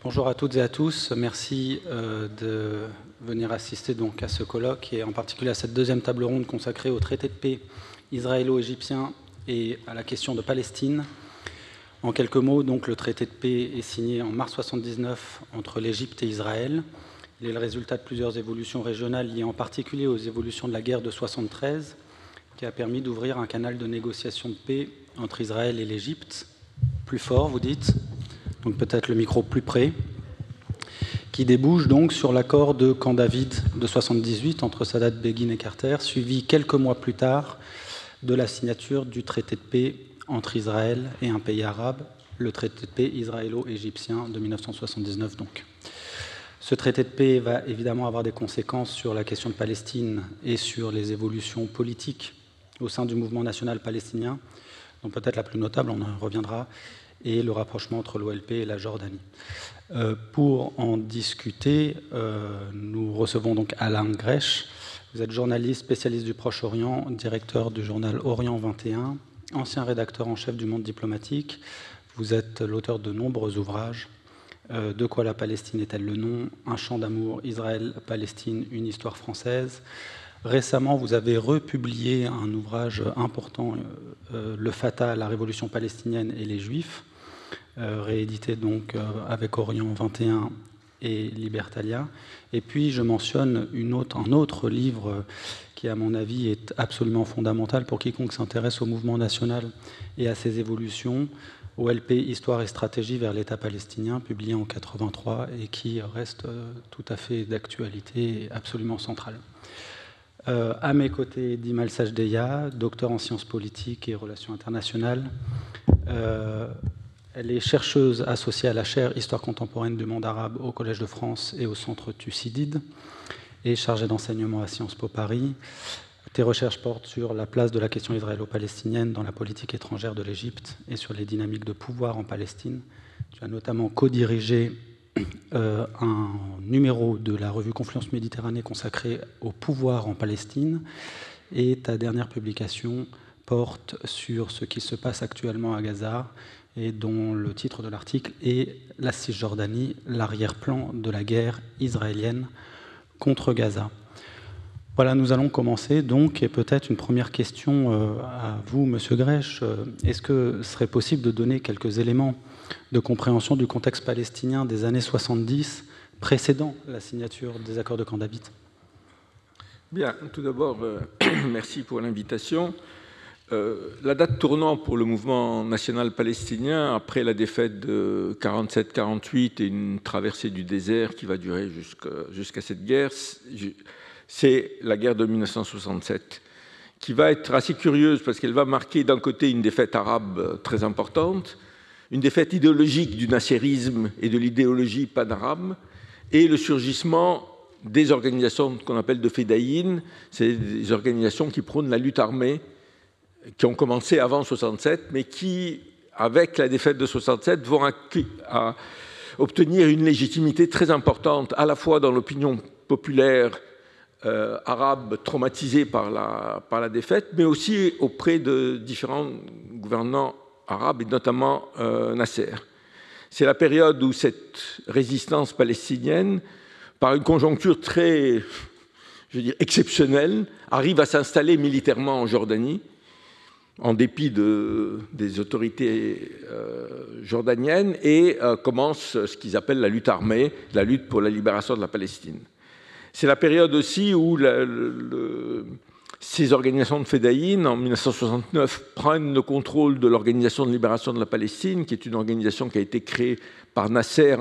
Bonjour à toutes et à tous. Merci de venir assister donc à ce colloque et en particulier à cette deuxième table ronde consacrée au traité de paix israélo-égyptien et à la question de Palestine. En quelques mots, donc, le traité de paix est signé en mars 1979 entre l'Égypte et Israël. Il est le résultat de plusieurs évolutions régionales liées en particulier aux évolutions de la guerre de 1973, qui a permis d'ouvrir un canal de négociation de paix entre Israël et l'Égypte. Plus fort, vous dites, donc peut-être le micro plus près, qui débouche donc sur l'accord de Camp David de 1978 entre Sadat, Begin et Carter, suivi quelques mois plus tard de la signature du traité de paix entre Israël et un pays arabe, le traité de paix israélo-égyptien de 1979 donc. Ce traité de paix va évidemment avoir des conséquences sur la question de Palestine et sur les évolutions politiques au sein du mouvement national palestinien, dont peut-être la plus notable, on en reviendra, et le rapprochement entre l'OLP et la Jordanie. Pour en discuter, nous recevons donc Alain Grech. Vous êtes journaliste, spécialiste du Proche-Orient, directeur du journal Orient 21, ancien rédacteur en chef du Monde diplomatique. Vous êtes l'auteur de nombreux ouvrages. De quoi la Palestine est-elle le nom? Un chant d'amour, Israël-Palestine, une histoire française. Récemment, vous avez republié un ouvrage important, Le Fatah, la révolution palestinienne et les Juifs, réédité donc avec Orient 21 et Libertalia. Et puis, je mentionne un autre livre qui, à mon avis, est absolument fondamental pour quiconque s'intéresse au mouvement national et à ses évolutions, OLP, Histoire et stratégie vers l'État palestinien, publié en 1983 et qui reste tout à fait d'actualité et absolument central. À mes côtés, Dimal Sajdeya, docteur en sciences politiques et relations internationales. Elle est chercheuse associée à la chaire Histoire contemporaine du monde arabe au Collège de France et au Centre Thucydide et chargée d'enseignement à Sciences Po Paris. Tes recherches portent sur la place de la question israélo-palestinienne dans la politique étrangère de l'Égypte et sur les dynamiques de pouvoir en Palestine. Tu as notamment co-dirigé un numéro de la revue Confluence Méditerranée consacré au pouvoir en Palestine, et ta dernière publication porte sur ce qui se passe actuellement à Gaza et dont le titre de l'article est « La Cisjordanie, l'arrière-plan de la guerre israélienne contre Gaza ». Voilà, nous allons commencer donc, et peut-être une première question à vous, Monsieur Grech. Est-ce que ce serait possible de donner quelques éléments de compréhension du contexte palestinien des années 70, précédant la signature des accords de Camp David? Bien, tout d'abord, merci pour l'invitation. La date tournante pour le mouvement national palestinien, après la défaite de 47-48 et une traversée du désert qui va durer jusqu'à cette guerre, c'est la guerre de 1967, qui va être assez curieuse parce qu'elle va marquer d'un côté une défaite arabe très importante, une défaite idéologique du nasserisme et de l'idéologie pan-arabe, et le surgissement des organisations qu'on appelle de Fedaïn, c'est des organisations qui prônent la lutte armée, qui ont commencé avant 1967, mais qui, avec la défaite de 1967, vont obtenir une légitimité très importante, à la fois dans l'opinion populaire arabe traumatisée par la défaite, mais aussi auprès de différents gouvernants arabes, et notamment Nasser. C'est la période où cette résistance palestinienne, par une conjoncture très, exceptionnelle, arrive à s'installer militairement en Jordanie, en dépit des autorités jordaniennes, et commence ce qu'ils appellent la lutte armée, la lutte pour la libération de la Palestine. C'est la période aussi où ces organisations de Fedaïn, en 1969, prennent le contrôle de l'Organisation de libération de la Palestine, qui est une organisation qui a été créée par Nasser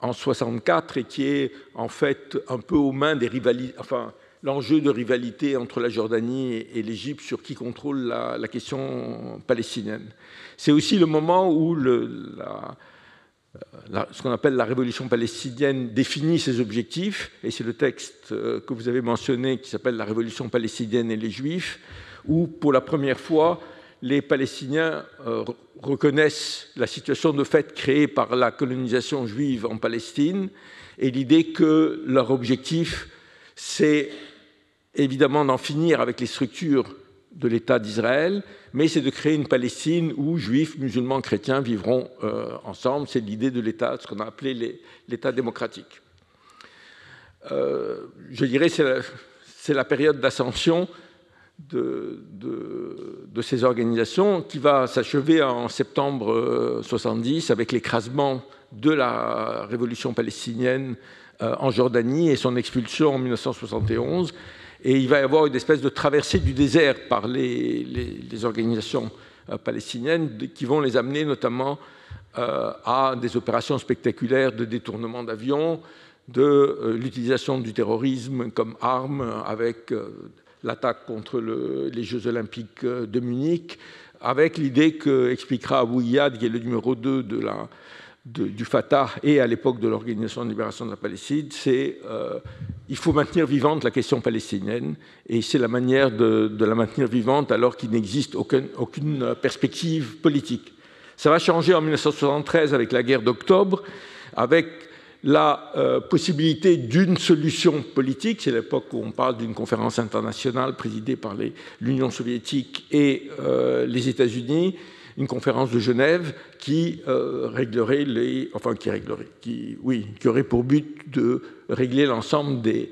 en 1964 et qui est en fait un peu aux mains des rivalités, enfin, l'enjeu de rivalité entre la Jordanie et l'Égypte sur qui contrôle la question palestinienne. C'est aussi le moment où ce qu'on appelle la révolution palestinienne définit ses objectifs, et c'est le texte que vous avez mentionné qui s'appelle « La révolution palestinienne et les Juifs », où pour la première fois, les Palestiniens reconnaissent la situation de fait créée par la colonisation juive en Palestine, et l'idée que leur objectif, c'est évidemment d'en finir avec les structures l'État d'Israël, mais c'est de créer une Palestine où juifs, musulmans, chrétiens vivront ensemble. C'est l'idée de l'État, ce qu'on a appelé l'État démocratique. Je dirais que c'est la période d'ascension de ces organisations qui va s'achever en septembre 70 avec l'écrasement de la révolution palestinienne en Jordanie et son expulsion en 1971. Et il va y avoir une espèce de traversée du désert par les organisations palestiniennes qui vont les amener notamment à des opérations spectaculaires de détournement d'avions, de l'utilisation du terrorisme comme arme avec l'attaque contre les Jeux Olympiques de Munich, avec l'idée qu'expliquera Abou Iyad, qui est le numéro 2 du Fatah et à l'époque de l'Organisation de libération de la Palestine, c'est il faut maintenir vivante la question palestinienne, et c'est la manière de la maintenir vivante alors qu'il n'existe aucune perspective politique. Ça va changer en 1973 avec la guerre d'octobre, avec la possibilité d'une solution politique. C'est l'époque où on parle d'une conférence internationale présidée par l'Union soviétique et les États-Unis, une conférence de Genève qui aurait pour but de régler l'ensemble des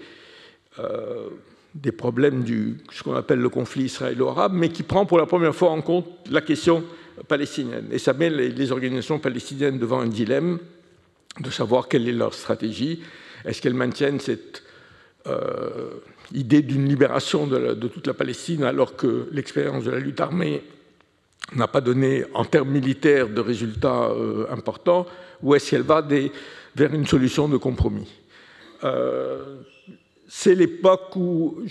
problèmes ce qu'on appelle le conflit israélo-arabe, mais qui prend pour la première fois en compte la question palestinienne. Et ça met les organisations palestiniennes devant un dilemme de savoir quelle est leur stratégie. Est-ce qu'elles maintiennent cette idée d'une libération de toute la Palestine alors que l'expérience de la lutte armée n'a pas donné en termes militaires de résultats importants, ou est-ce qu'elle va vers une solution de compromis? C'est l'époque où,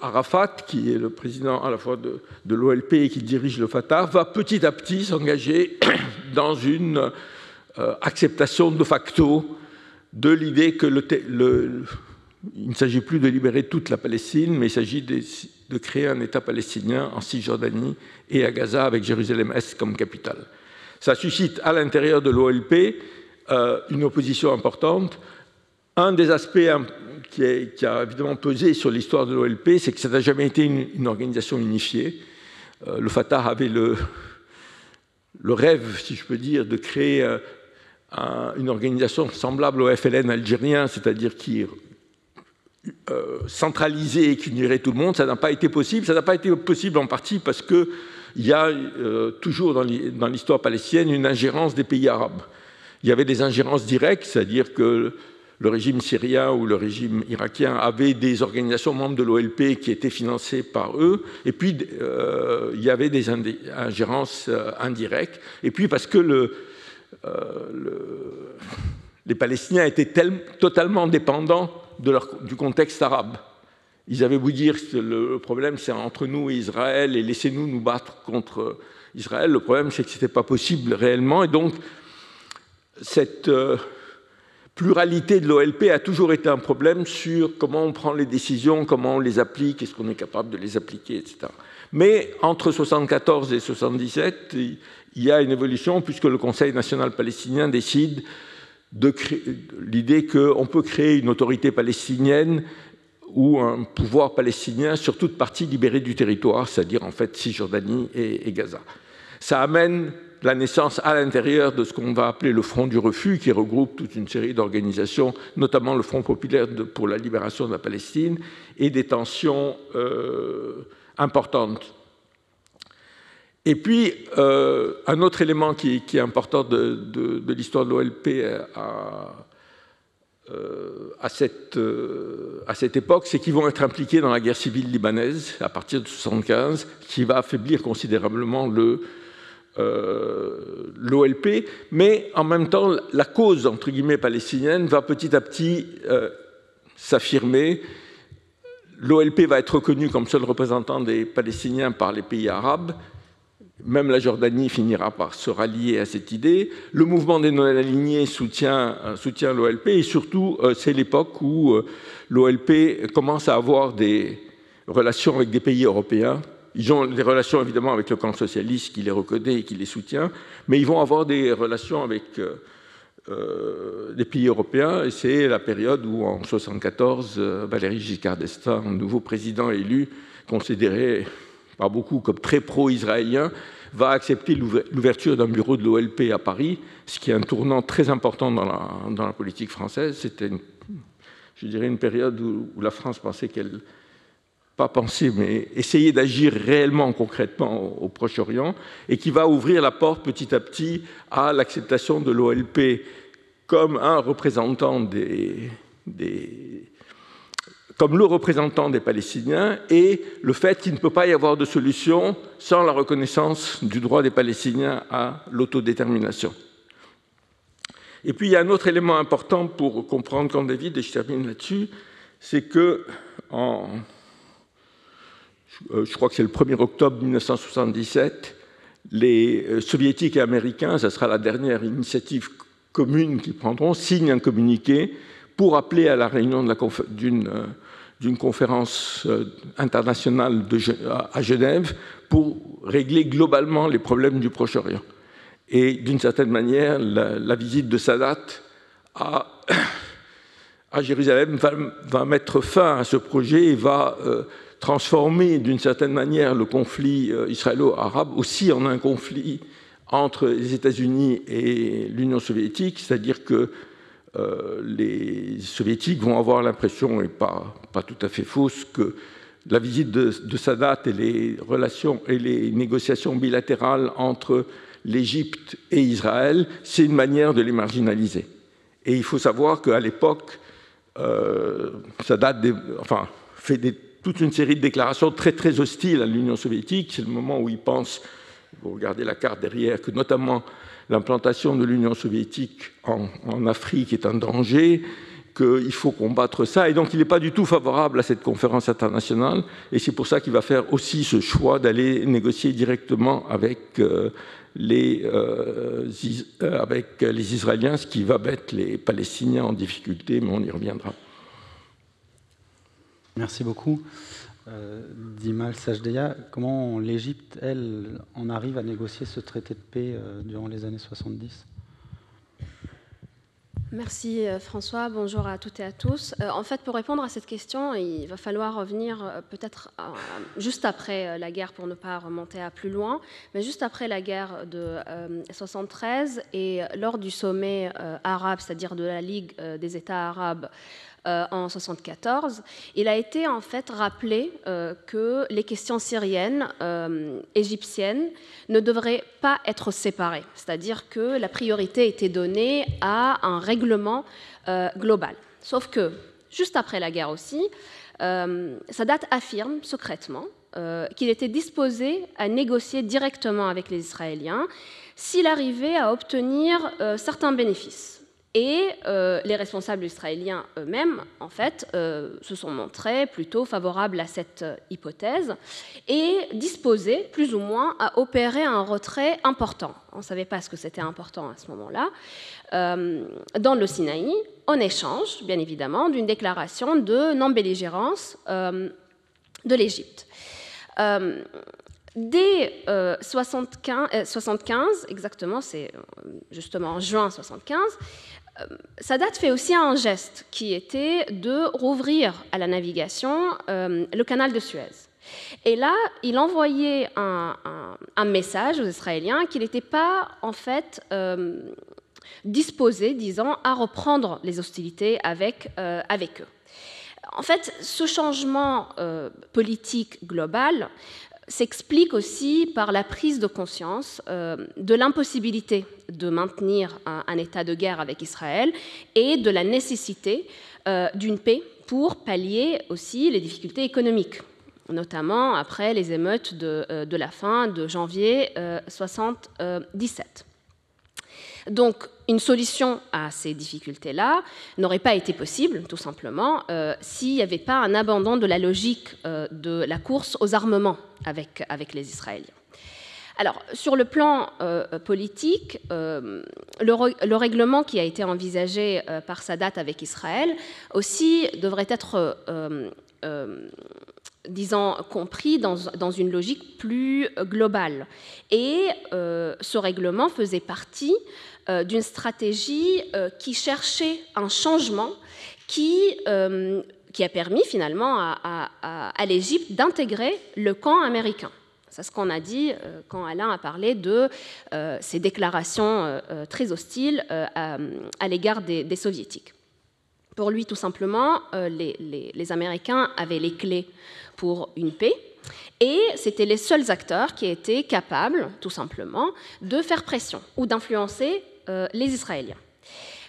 Arafat, qui est le président à la fois de l'OLP et qui dirige le Fatah, va petit à petit s'engager dans une acceptation de facto de l'idée que il ne s'agit plus de libérer toute la Palestine, mais il s'agit de créer un État palestinien en Cisjordanie et à Gaza avec Jérusalem-Est comme capitale. Ça suscite à l'intérieur de l'OLP une opposition importante. Un des aspects qui a évidemment pesé sur l'histoire de l'OLP, c'est que ça n'a jamais été une organisation unifiée. Le Fatah avait le rêve, si je peux dire, de créer une organisation semblable au FLN algérien, c'est-à-dire qui centralisée et qui unirait tout le monde. Ça n'a pas été possible. Ça n'a pas été possible en partie parce qu'il y a toujours dans l'histoire palestinienne une ingérence des pays arabes. Il y avait des ingérences directes, c'est-à-dire que le régime syrien ou le régime irakien avait des organisations membres de l'OLP qui étaient financées par eux, et puis il y avait des ingérences indirectes, et puis parce que les Palestiniens étaient totalement dépendants du contexte arabe. Ils avaient beau dire que le problème c'est entre nous et Israël, et laissez-nous nous battre contre Israël, le problème c'est que ce n'était pas possible réellement, et donc cette pluralité de l'OLP a toujours été un problème sur comment on prend les décisions, comment on les applique, est-ce qu'on est capable de les appliquer, etc. Mais entre 1974 et 1977, il y a une évolution puisque le Conseil national palestinien décide de l'idée qu'on peut créer une autorité palestinienne ou un pouvoir palestinien sur toute partie libérée du territoire, c'est-à-dire en fait Cisjordanie et Gaza. Ça amène la naissance à l'intérieur de ce qu'on va appeler le Front du Refus, qui regroupe toute une série d'organisations, notamment le Front populaire pour la libération de la Palestine, et des tensions importantes. Et puis, un autre élément qui est important de l'histoire de l'OLP à cette époque, c'est qu'ils vont être impliqués dans la guerre civile libanaise à partir de 1975, qui va affaiblir considérablement l'OLP, mais en même temps, la cause, entre guillemets, palestinienne va petit à petit s'affirmer. L'OLP va être reconnue comme seul représentant des Palestiniens par les pays arabes. Même la Jordanie finira par se rallier à cette idée. Le mouvement des non-alignés soutient l'OLP, et surtout, c'est l'époque où l'OLP commence à avoir des relations avec des pays européens. Ils ont des relations évidemment avec le camp socialiste qui les reconnaît et qui les soutient, mais ils vont avoir des relations avec des pays européens, et c'est la période où, en 1974, Valéry Giscard d'Estaing, nouveau président élu, considérait par beaucoup comme très pro-israélien, va accepter l'ouverture d'un bureau de l'OLP à Paris, ce qui est un tournant très important dans la politique française. C'était, je dirais, une période où la France pensait qu'elle, pas penser, mais essayer d'agir réellement, concrètement au Proche-Orient, et qui va ouvrir la porte petit à petit à l'acceptation de l'OLP comme un représentant comme le représentant des Palestiniens, et le fait qu'il ne peut pas y avoir de solution sans la reconnaissance du droit des Palestiniens à l'autodétermination. Et puis il y a un autre élément important pour comprendre Camp David, et je termine là-dessus, c'est que je crois que c'est le 1er octobre 1977, les Soviétiques et Américains, ça sera la dernière initiative commune qu'ils prendront, signent un communiqué pour appeler à la réunion d'une conférence internationale à Genève pour régler globalement les problèmes du Proche-Orient. Et d'une certaine manière, la visite de Sadat à Jérusalem va mettre fin à ce projet et va transformer d'une certaine manière le conflit israélo-arabe aussi en un conflit entre les États-Unis et l'Union soviétique, c'est-à-dire que les soviétiques vont avoir l'impression, et pas tout à fait fausse, que la visite de Sadat et les relations et les négociations bilatérales entre l'Égypte et Israël, c'est une manière de les marginaliser. Et il faut savoir qu'à l'époque, Sadat fait toute une série de déclarations très, très hostiles à l'Union soviétique. C'est le moment où il pense, vous regardez la carte derrière, que notamment l'implantation de l'Union soviétique en Afrique est un danger, qu'il faut combattre ça. Et donc, il n'est pas du tout favorable à cette conférence internationale. Et c'est pour ça qu'il va faire aussi ce choix d'aller négocier directement avec les Israéliens, ce qui va mettre les Palestiniens en difficulté, mais on y reviendra. Merci beaucoup. Dimal Sajdeya, comment l'Égypte, elle, en arrive à négocier ce traité de paix durant les années 70 ? Merci François, bonjour à toutes et à tous. En fait, pour répondre à cette question, il va falloir revenir peut-être juste après la guerre pour ne pas remonter à plus loin, mais juste après la guerre de 73 et lors du sommet arabe, c'est-à-dire de la Ligue des États arabes en 1974, il a été en fait rappelé que les questions syriennes, égyptiennes, ne devraient pas être séparées, c'est-à-dire que la priorité était donnée à un règlement global. Sauf que, juste après la guerre aussi, Sadat affirme secrètement qu'il était disposé à négocier directement avec les Israéliens s'il arrivait à obtenir certains bénéfices. Et les responsables israéliens eux-mêmes, en fait, se sont montrés plutôt favorables à cette hypothèse et disposés, plus ou moins, à opérer un retrait important. On ne savait pas ce que c'était important à ce moment-là, dans le Sinaï, en échange, bien évidemment, d'une déclaration de non-belligérance de l'Égypte. Dès 75, exactement, c'est justement en juin 75, Sadat fait aussi un geste qui était de rouvrir à la navigation le canal de Suez. Et là, il envoyait un message aux Israéliens qu'il n'était pas en fait disposé, disons, à reprendre les hostilités avec eux. En fait, ce changement politique global s'explique aussi par la prise de conscience de l'impossibilité de maintenir un état de guerre avec Israël et de la nécessité d'une paix pour pallier aussi les difficultés économiques, notamment après les émeutes de la fin de janvier 1977. Donc, une solution à ces difficultés-là n'aurait pas été possible, tout simplement, s'il n'y avait pas un abandon de la logique de la course aux armements avec les Israéliens. Alors, sur le plan politique, le règlement qui a été envisagé par Sadat avec Israël aussi devrait être disons, compris dans une logique plus globale. Et ce règlement faisait partie d'une stratégie qui cherchait un changement qui a permis finalement à l'Égypte d'intégrer le camp américain. C'est ce qu'on a dit quand Alain a parlé de ces déclarations très hostiles à l'égard des soviétiques. Pour lui, tout simplement, les Américains avaient les clés pour une paix, et c'était les seuls acteurs qui étaient capables, tout simplement, de faire pression ou d'influencer les Israéliens.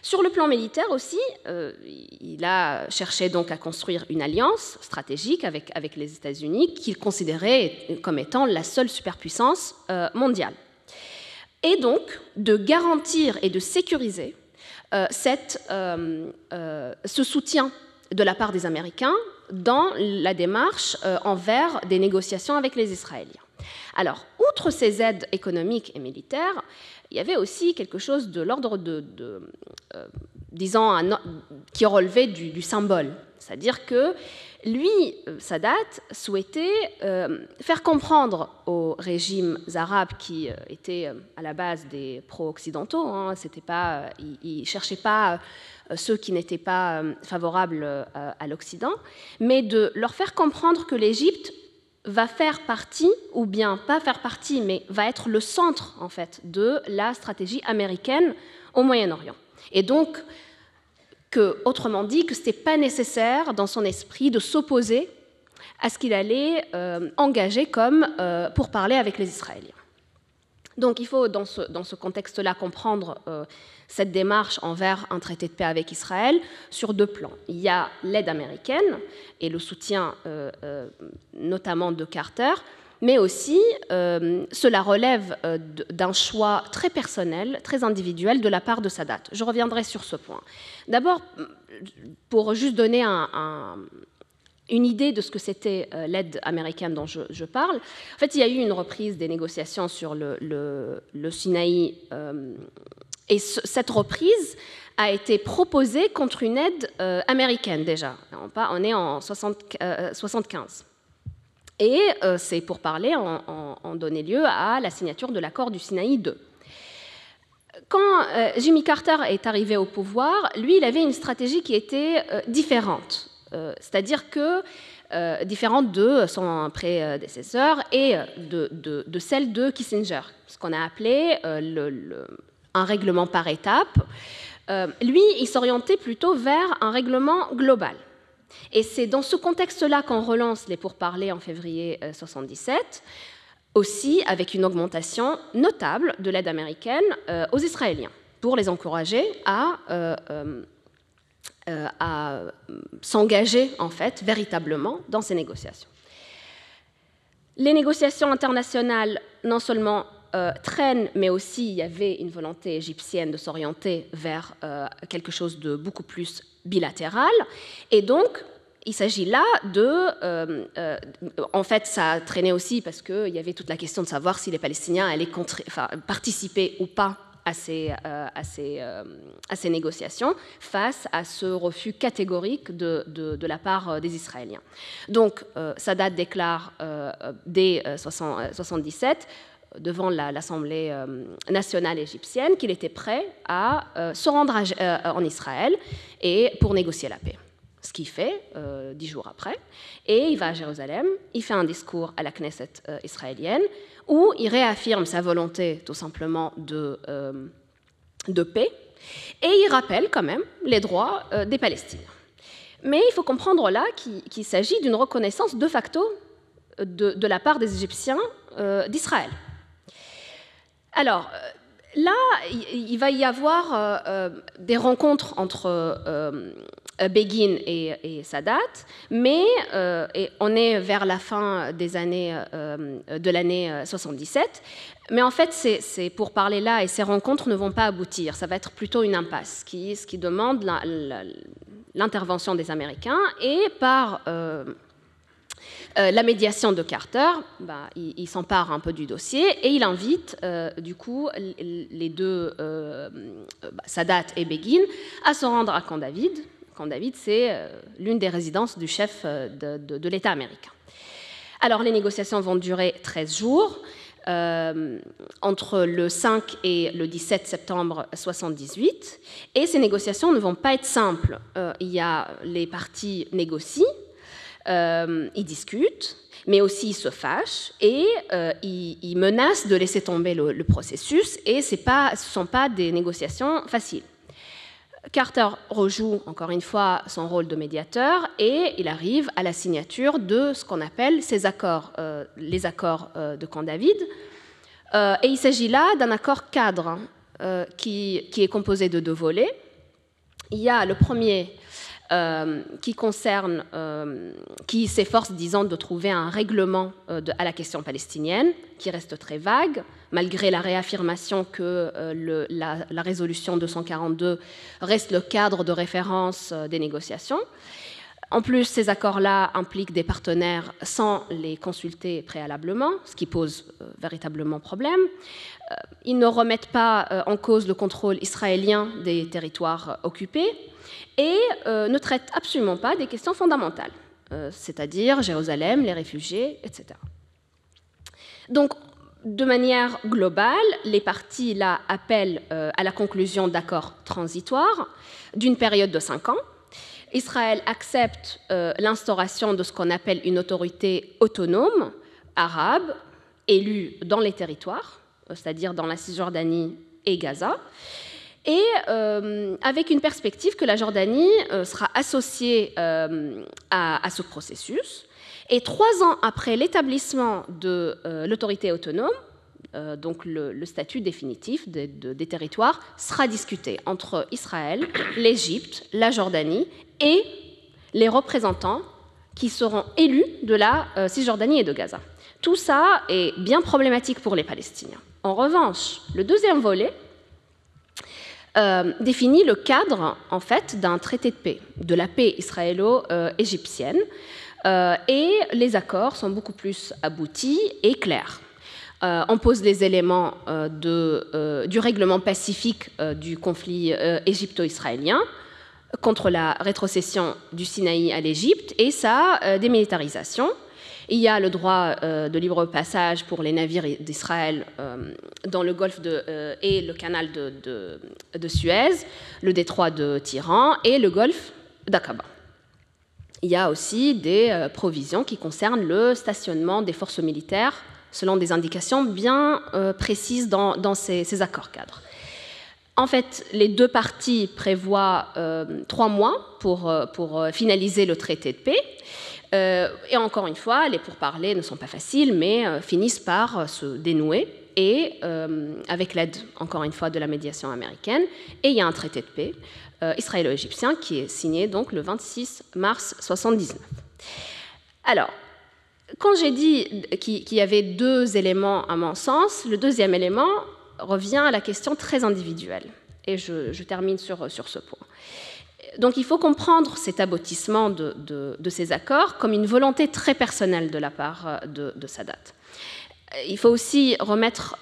Sur le plan militaire aussi, il a cherché donc à construire une alliance stratégique avec les États-Unis qu'il considérait comme étant la seule superpuissance mondiale. Et donc de garantir et de sécuriser ce soutien de la part des Américains dans la démarche envers des négociations avec les Israéliens. Alors, outre ces aides économiques et militaires, il y avait aussi quelque chose de l'ordre disons, qui relevait du symbole. C'est-à-dire que lui, Sadat, souhaitait faire comprendre aux régimes arabes qui étaient à la base des pro-occidentaux, hein, il ne cherchait pas ceux qui n'étaient pas favorables à l'Occident, mais de leur faire comprendre que l'Égypte va faire partie, ou bien pas faire partie, mais va être le centre en fait de la stratégie américaine au Moyen-Orient. Et donc, autrement dit, que ce n'était pas nécessaire dans son esprit de s'opposer à ce qu'il allait engager comme pour parler avec les Israéliens. Donc il faut dans ce contexte-là comprendre cette démarche envers un traité de paix avec Israël sur deux plans. Il y a l'aide américaine et le soutien notamment de Carter, mais aussi cela relève d'un choix très personnel, très individuel de la part de Sadat. Je reviendrai sur ce point. D'abord, pour juste donner une idée de ce que c'était l'aide américaine dont je parle. En fait, il y a eu une reprise des négociations sur le Sinaï, et cette reprise a été proposée contre une aide américaine déjà. On est en 75. Et ces pourparlers ont donné lieu à la signature de l'accord du Sinaï II. Quand Jimmy Carter est arrivé au pouvoir, lui, il avait une stratégie qui était différente. C'est-à-dire que différente de son prédécesseur et de celle de Kissinger, ce qu'on a appelé un règlement par étapes. Lui, il s'orientait plutôt vers un règlement global. Et c'est dans ce contexte-là qu'on relance les pourparlers en février 1977, aussi avec une augmentation notable de l'aide américaine aux Israéliens, pour les encourager à s'engager en fait véritablement dans ces négociations. Les négociations internationales non seulement traînent, mais aussi il y avait une volonté égyptienne de s'orienter vers quelque chose de beaucoup plus bilatéral, et donc il s'agit là en fait, ça traînait aussi parce qu'il y avait toute la question de savoir si les Palestiniens allaient participer ou pas à ces négociations face à ce refus catégorique de la part des Israéliens. Donc, Sadat déclare dès 1977 devant l'Assemblée nationale égyptienne qu'il était prêt à se rendre en Israël et pour négocier la paix. Ce qu'il fait 10 jours après, et il va à Jérusalem, il fait un discours à la Knesset israélienne où il réaffirme sa volonté tout simplement de paix, et il rappelle quand même les droits des Palestiniens. Mais il faut comprendre là qu'il s'agit d'une reconnaissance de facto de la part des Égyptiens d'Israël. Alors, là, il va y avoir des rencontres entre Begin et Sadat, mais on est vers la fin des années de l'année 77. Mais en fait, ces pourparlers-là et ces rencontres ne vont pas aboutir. Ça va être plutôt une impasse, ce qui demande l'intervention des Américains, et par la médiation de Carter, il s'empare un peu du dossier et il invite du coup les deux, Sadat et Begin, à se rendre à Camp David. Camp David, c'est l'une des résidences du chef de l'État américain. Alors, les négociations vont durer 13 jours, entre le 5 et le 17 septembre 1978, et ces négociations ne vont pas être simples. Il y a les parties négocient, ils discutent, mais aussi ils se fâchent et ils menacent de laisser tomber le processus, et ce ne sont pas des négociations faciles. Carter rejoue encore une fois son rôle de médiateur et il arrive à la signature de ce qu'on appelle ces accords, les accords de Camp David. Et il s'agit là d'un accord cadre qui est composé de 2 volets. Il y a le premier qui s'efforce, disons, de trouver un règlement à la question palestinienne, qui reste très vague, malgré la réaffirmation que la résolution 242 reste le cadre de référence des négociations. En plus, ces accords-là impliquent des partenaires sans les consulter préalablement, ce qui pose véritablement problème. Ils ne remettent pas en cause le contrôle israélien des territoires occupés et ne traitent absolument pas des questions fondamentales, c'est-à-dire Jérusalem, les réfugiés, etc. Donc, de manière globale, les parties là appellent à la conclusion d'accords transitoires d'une période de 5 ans. Israël accepte l'instauration de ce qu'on appelle une autorité autonome arabe élue dans les territoires, c'est-à-dire dans la Cisjordanie et Gaza, et avec une perspective que la Jordanie sera associée à ce processus. Et 3 ans après l'établissement de l'autorité autonome, donc le statut définitif des territoires sera discuté entre Israël, l'Égypte, la Jordanie et les représentants qui seront élus de la Cisjordanie et de Gaza. Tout ça est bien problématique pour les Palestiniens. En revanche, le deuxième volet définit le cadre en fait d'un traité de paix, de la paix israélo-égyptienne, et les accords sont beaucoup plus aboutis et clairs. On pose les éléments du règlement pacifique du conflit égypto-israélien contre la rétrocession du Sinaï à l'Égypte et sa démilitarisation. Il y a le droit de libre passage pour les navires d'Israël dans le golfe et le canal de Suez, le détroit de Tiran et le golfe d'Aqaba. Il y a aussi des provisions qui concernent le stationnement des forces militaires selon des indications bien précises dans ces accords cadres. En fait, les 2 parties prévoient 3 mois pour finaliser le traité de paix. Et encore une fois, les pourparlers ne sont pas faciles, mais finissent par se dénouer, et avec l'aide, encore une fois, de la médiation américaine. Et il y a un traité de paix israélo-égyptien qui est signé donc le 26 mars 1979. Alors, quand j'ai dit qu'il y avait 2 éléments à mon sens, le deuxième élément revient à la question très individuelle. Et je termine sur ce point. Donc il faut comprendre cet aboutissement de ces accords comme une volonté très personnelle de la part de Sadat. Il faut aussi remettre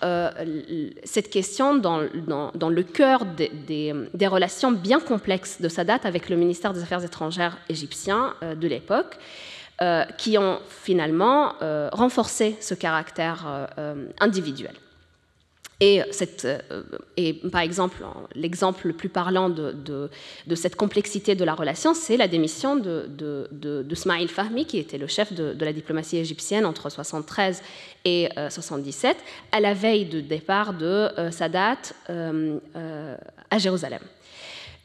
cette question dans le cœur des relations bien complexes de Sadat avec le ministère des Affaires étrangères égyptien de l'époque, qui ont finalement renforcé ce caractère individuel. Et par exemple, l'exemple le plus parlant de cette complexité de la relation, c'est la démission de Smaïl Fahmi, qui était le chef de la diplomatie égyptienne entre 1973 et 1977, à la veille du départ de Sadat à Jérusalem.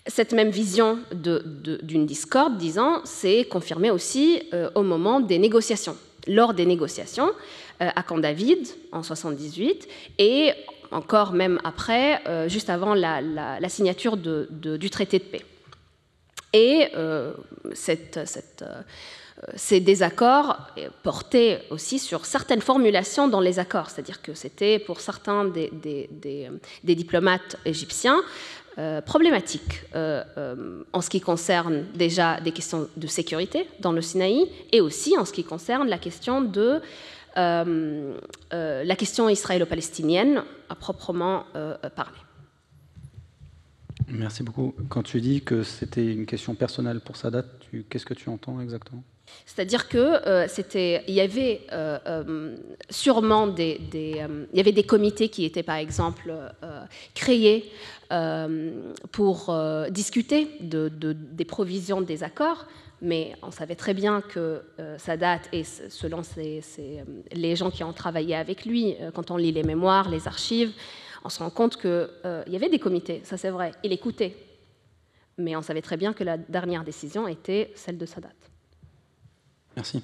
Cette même vision d'une discorde, disons, s'est confirmée aussi au moment des négociations. Lors des négociations à Camp David en 1978 et encore même après, juste avant la signature du traité de paix. Et ces désaccords portaient aussi sur certaines formulations dans les accords, c'est-à-dire que c'était pour certains des diplomates égyptiens problématique en ce qui concerne déjà des questions de sécurité dans le Sinaï et aussi en ce qui concerne la question la question israélo-palestinienne à proprement parler. Merci beaucoup. Quand tu dis que c'était une question personnelle pour Sadat, qu'est-ce que tu entends exactement ? C'est-à-dire qu'il y avait sûrement il y avait des comités qui étaient par exemple créés pour discuter des provisions des accords, mais on savait très bien que Sadat, et selon les gens qui ont travaillé avec lui, quand on lit les mémoires, les archives, on se rend compte qu'il y avait des comités, ça c'est vrai, il écoutait. Mais on savait très bien que la dernière décision était celle de Sadat. Merci.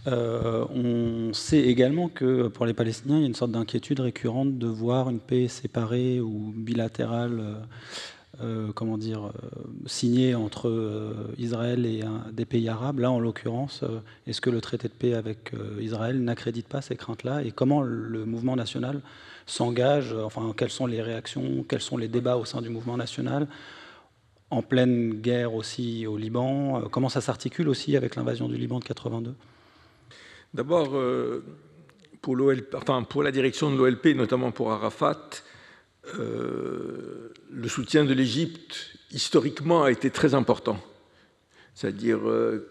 On sait également que pour les Palestiniens, il y a une sorte d'inquiétude récurrente de voir une paix séparée ou bilatérale, signée entre Israël et des pays arabes. Là, en l'occurrence, est-ce que le traité de paix avec Israël n'accrédite pas ces craintes-là? Et comment le mouvement national s'engage? Enfin, quelles sont les réactions? Quels sont les débats au sein du mouvement national? En pleine guerre aussi au Liban, comment ça s'articule aussi avec l'invasion du Liban de 82? D'abord, pour la direction de l'OLP, notamment pour Arafat, le soutien de l'Égypte, historiquement, a été très important. C'est-à-dire,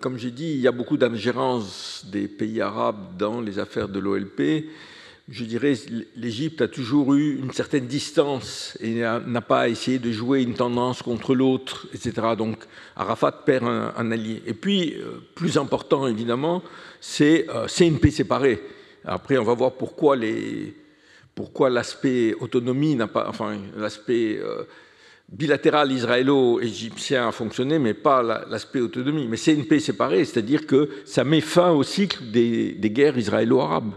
comme j'ai dit, il y a beaucoup d'ingérence des pays arabes dans les affaires de l'OLP. Je dirais l'Égypte a toujours eu une certaine distance et n'a pas essayé de jouer une tendance contre l'autre, etc. Donc Arafat perd un allié. Et puis, plus important évidemment, c'est une paix séparée. Après, on va voir pourquoi l'aspect autonomie n'a pas, enfin l'aspect bilatéral israélo-égyptien a fonctionné, mais pas l'aspect autonomie. Mais c'est une paix séparée, c'est-à-dire que ça met fin au cycle des guerres israélo-arabes.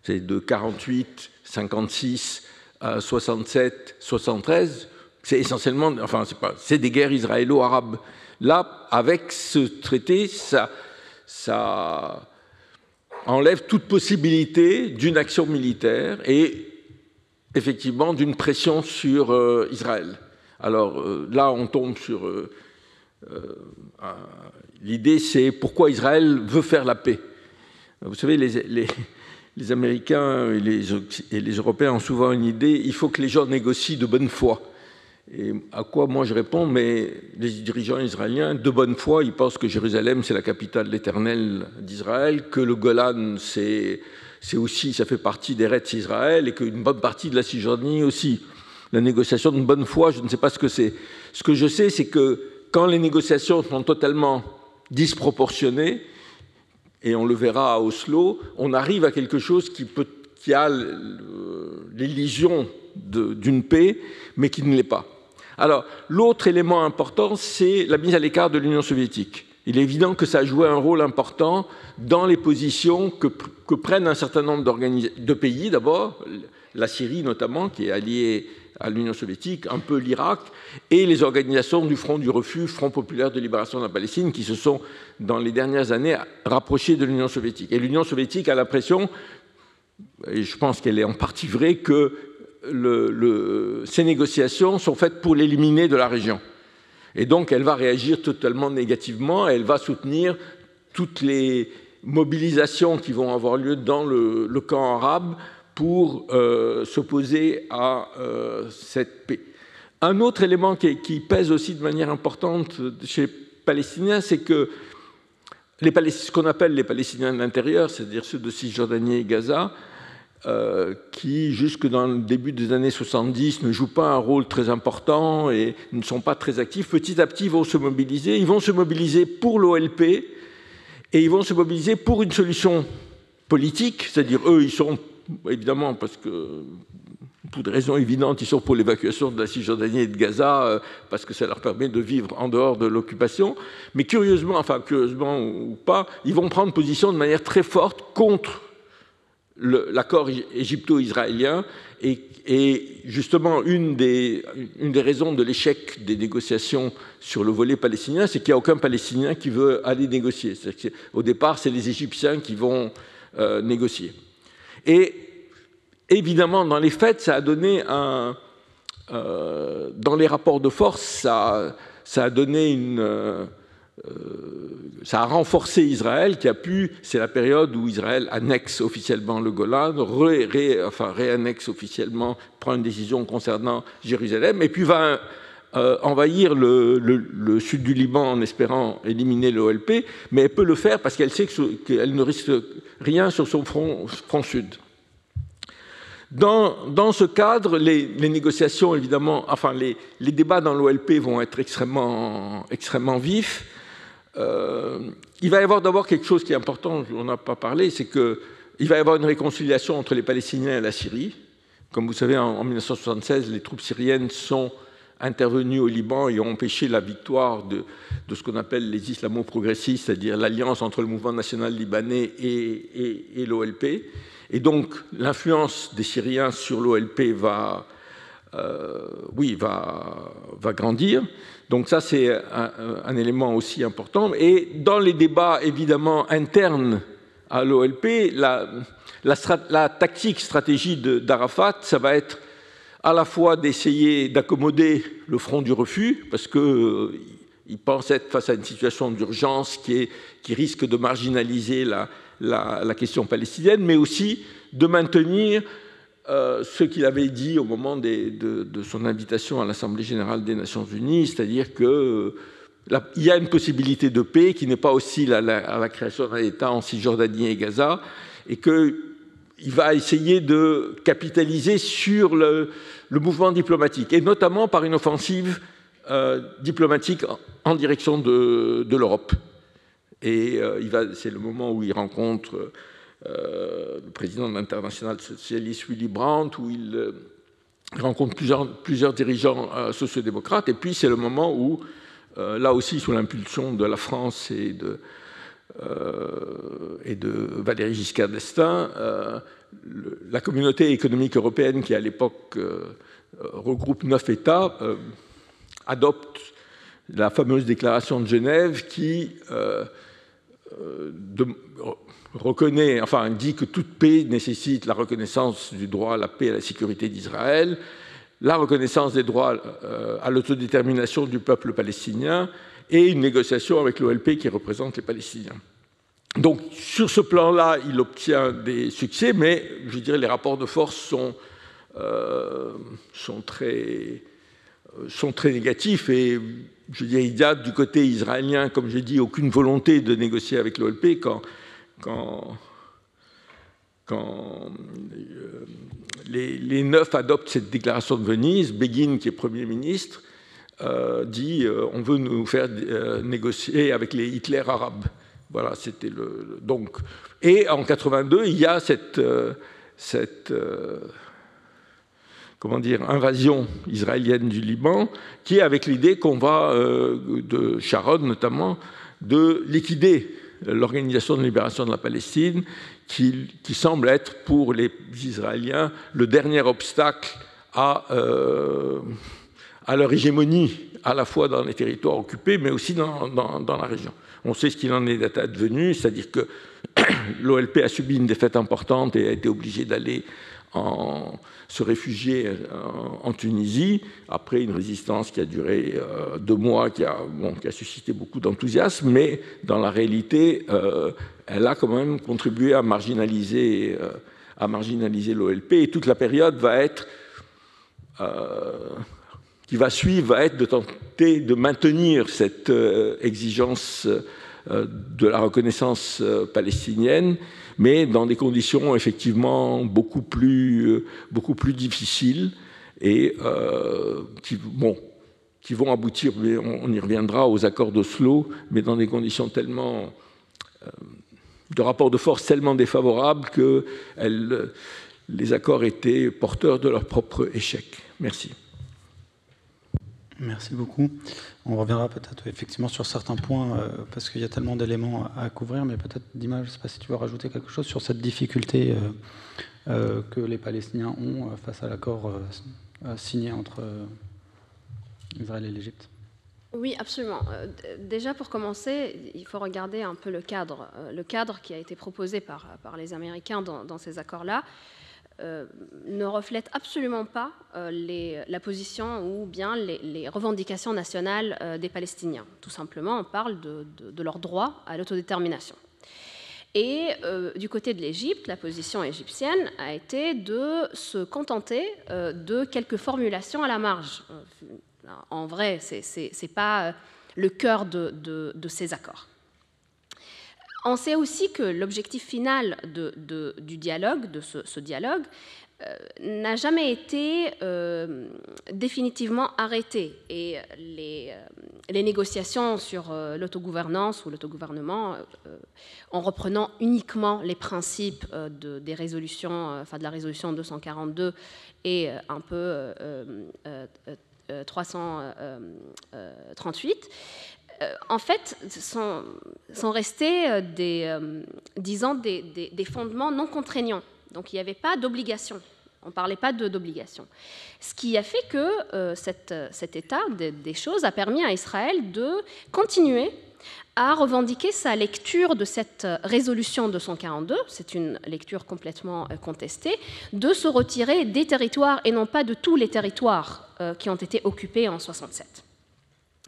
C'est de 48, 56, 67, 73. C'est essentiellement, c'est des guerres israélo-arabes. Là, avec ce traité, ça enlève toute possibilité d'une action militaire et effectivement d'une pression sur Israël. Alors là, on tombe sur l'idée, c'est pourquoi Israël veut faire la paix. Vous savez, les Américains et les Européens ont souvent une idée, il faut que les gens négocient de bonne foi. Et à quoi moi je réponds, mais les dirigeants israéliens, de bonne foi, ils pensent que Jérusalem, c'est la capitale éternelle d'Israël, que le Golan, c'est aussi, ça fait partie d'Eretz Israël, et qu'une bonne partie de la Cisjordanie aussi. La négociation de bonne foi, je ne sais pas ce que c'est. Ce que je sais, c'est que quand les négociations sont totalement disproportionnées, et on le verra à Oslo, on arrive à quelque chose qui a l'illusion d'une paix, mais qui ne l'est pas. Alors, l'autre élément important, c'est la mise à l'écart de l'Union soviétique. Il est évident que ça a joué un rôle important dans les positions que prennent un certain nombre de pays, d'abord, la Syrie notamment, qui est alliée à l'Union soviétique, un peu l'Irak, et les organisations du Front du Refuge, Front populaire de libération de la Palestine, qui se sont, dans les dernières années, rapprochées de l'Union soviétique. Et l'Union soviétique a l'impression, et je pense qu'elle est en partie vraie, que ces négociations sont faites pour l'éliminer de la région. Et donc, elle va réagir totalement négativement, elle va soutenir toutes les mobilisations qui vont avoir lieu dans le camp arabe pour s'opposer à cette paix. Un autre élément qui pèse aussi de manière importante chez les Palestiniens, c'est que ce qu'on appelle les Palestiniens de l'intérieur, c'est-à-dire ceux de Cisjordanie et Gaza, qui, jusque dans le début des années 70, ne jouent pas un rôle très important et ne sont pas très actifs, petit à petit vont se mobiliser. Ils vont se mobiliser pour l'OLP et ils vont se mobiliser pour une solution politique, c'est-à-dire eux, ils sont évidemment, parce que pour des raisons évidentes, ils sont pour l'évacuation de la Cisjordanie et de Gaza, parce que ça leur permet de vivre en dehors de l'occupation. Mais curieusement ou pas, ils vont prendre position de manière très forte contre l'accord égypto-israélien. Et justement, une des raisons de l'échec des négociations sur le volet palestinien, c'est qu'il n'y a aucun Palestinien qui veut aller négocier. Au départ, c'est les Égyptiens qui vont négocier. Et évidemment, dans les faits, ça a donné dans les rapports de force, ça a donné ça a renforcé Israël, qui a pu, c'est la période où Israël annexe officiellement le Golan, réannexe officiellement, prend une décision concernant Jérusalem, et puis va envahir le sud du Liban en espérant éliminer l'OLP, mais elle peut le faire parce qu'elle sait qu'elle ne risque rien sur son front sud. Dans ce cadre, les négociations, évidemment, les débats dans l'OLP vont être extrêmement vifs. il va y avoir d'abord quelque chose qui est important, on n'a pas parlé, c'est qu'il va y avoir une réconciliation entre les Palestiniens et la Syrie. Comme vous savez, en 1976, les troupes syriennes sont intervenues au Liban et ont empêché la victoire de ce qu'on appelle les islamo-progressistes, c'est-à-dire l'alliance entre le mouvement national libanais et l'OLP. Et donc, l'influence des Syriens sur l'OLP va grandir. Donc ça, c'est un élément aussi important. Et dans les débats, évidemment, internes à l'OLP, la tactique, stratégie d'Arafat, ça va être à la fois d'essayer d'accommoder le front du refus, parce qu'il pense être face à une situation d'urgence qui risque de marginaliser la question palestinienne, mais aussi de maintenir ce qu'il avait dit au moment de son invitation à l'Assemblée générale des Nations unies, c'est-à-dire qu'il y a une possibilité de paix qui n'est pas hostile à la création d'un État en Cisjordanie et Gaza, et qu'il va essayer de capitaliser sur le mouvement diplomatique, et notamment par une offensive diplomatique en direction de l'Europe. Et c'est le moment où il rencontre le président de l'Internationale socialiste Willy Brandt, où il rencontre plusieurs dirigeants sociodémocrates, et puis c'est le moment où, là aussi sous l'impulsion de la France et de Valéry Giscard d'Estaing, la communauté économique européenne, qui à l'époque regroupe 9 États, adopte la fameuse déclaration de Genève qui reconnaît, enfin dit que toute paix nécessite la reconnaissance du droit à la paix et à la sécurité d'Israël, la reconnaissance des droits à l'autodétermination du peuple palestinien et une négociation avec l'OLP qui représente les Palestiniens. Donc sur ce plan-là, il obtient des succès, mais je dirais les rapports de force sont très négatifs, et je dirais il y a du côté israélien, comme j'ai dit, aucune volonté de négocier avec l'OLP quand les 9 adoptent cette déclaration de Venise. Begin, qui est Premier ministre, dit on veut nous faire négocier avec les Hitler arabes. Voilà, c'était donc. Et en 82, il y a cette invasion israélienne du Liban, qui est avec l'idée qu'on va, de Sharon notamment, de liquider l'Organisation de libération de la Palestine, qui semble être pour les Israéliens le dernier obstacle à leur hégémonie, à la fois dans les territoires occupés, mais aussi dans la région. On sait ce qu'il en est advenu, c'est-à-dire que l'OLP a subi une défaite importante et a été obligé d'aller se réfugier en Tunisie, après une résistance qui a duré 2 mois, qui a suscité beaucoup d'enthousiasme, mais dans la réalité, elle a quand même contribué à marginaliser l'OLP, et toute la période qui va suivre va être de tenter de maintenir cette exigence de la reconnaissance palestinienne, mais dans des conditions effectivement beaucoup plus difficiles, et qui vont aboutir, mais on y reviendra, aux accords d'Oslo, mais dans des conditions tellement de rapports de force tellement défavorables que les accords étaient porteurs de leur propre échec. Merci. Merci beaucoup. On reviendra peut-être effectivement sur certains points, parce qu'il y a tellement d'éléments à couvrir, mais peut-être Dima, je ne sais pas si tu veux rajouter quelque chose sur cette difficulté que les Palestiniens ont face à l'accord signé entre Israël et l'Égypte. Oui, absolument. Déjà, pour commencer, il faut regarder un peu le cadre. Le cadre qui a été proposé par les Américains dans ces accords-là ne reflète absolument pas la position ou bien les revendications nationales des Palestiniens. Tout simplement, on parle de leur droit à l'autodétermination. Et du côté de l'Égypte, la position égyptienne a été de se contenter de quelques formulations à la marge. En vrai, ce n'est pas le cœur de ces accords. On sait aussi que l'objectif final du dialogue, de ce dialogue, n'a jamais été définitivement arrêté. Et les négociations sur l'autogouvernance ou l'autogouvernement, en reprenant uniquement les principes des résolutions, de la résolution 242 et un peu 338, en fait, sont restés des fondements non contraignants. Donc il n'y avait pas d'obligation. On ne parlait pas d'obligation. Ce qui a fait que cet état des choses a permis à Israël de continuer à revendiquer sa lecture de cette résolution 242, c'est une lecture complètement contestée, de se retirer des territoires et non pas de tous les territoires qui ont été occupés en 1967.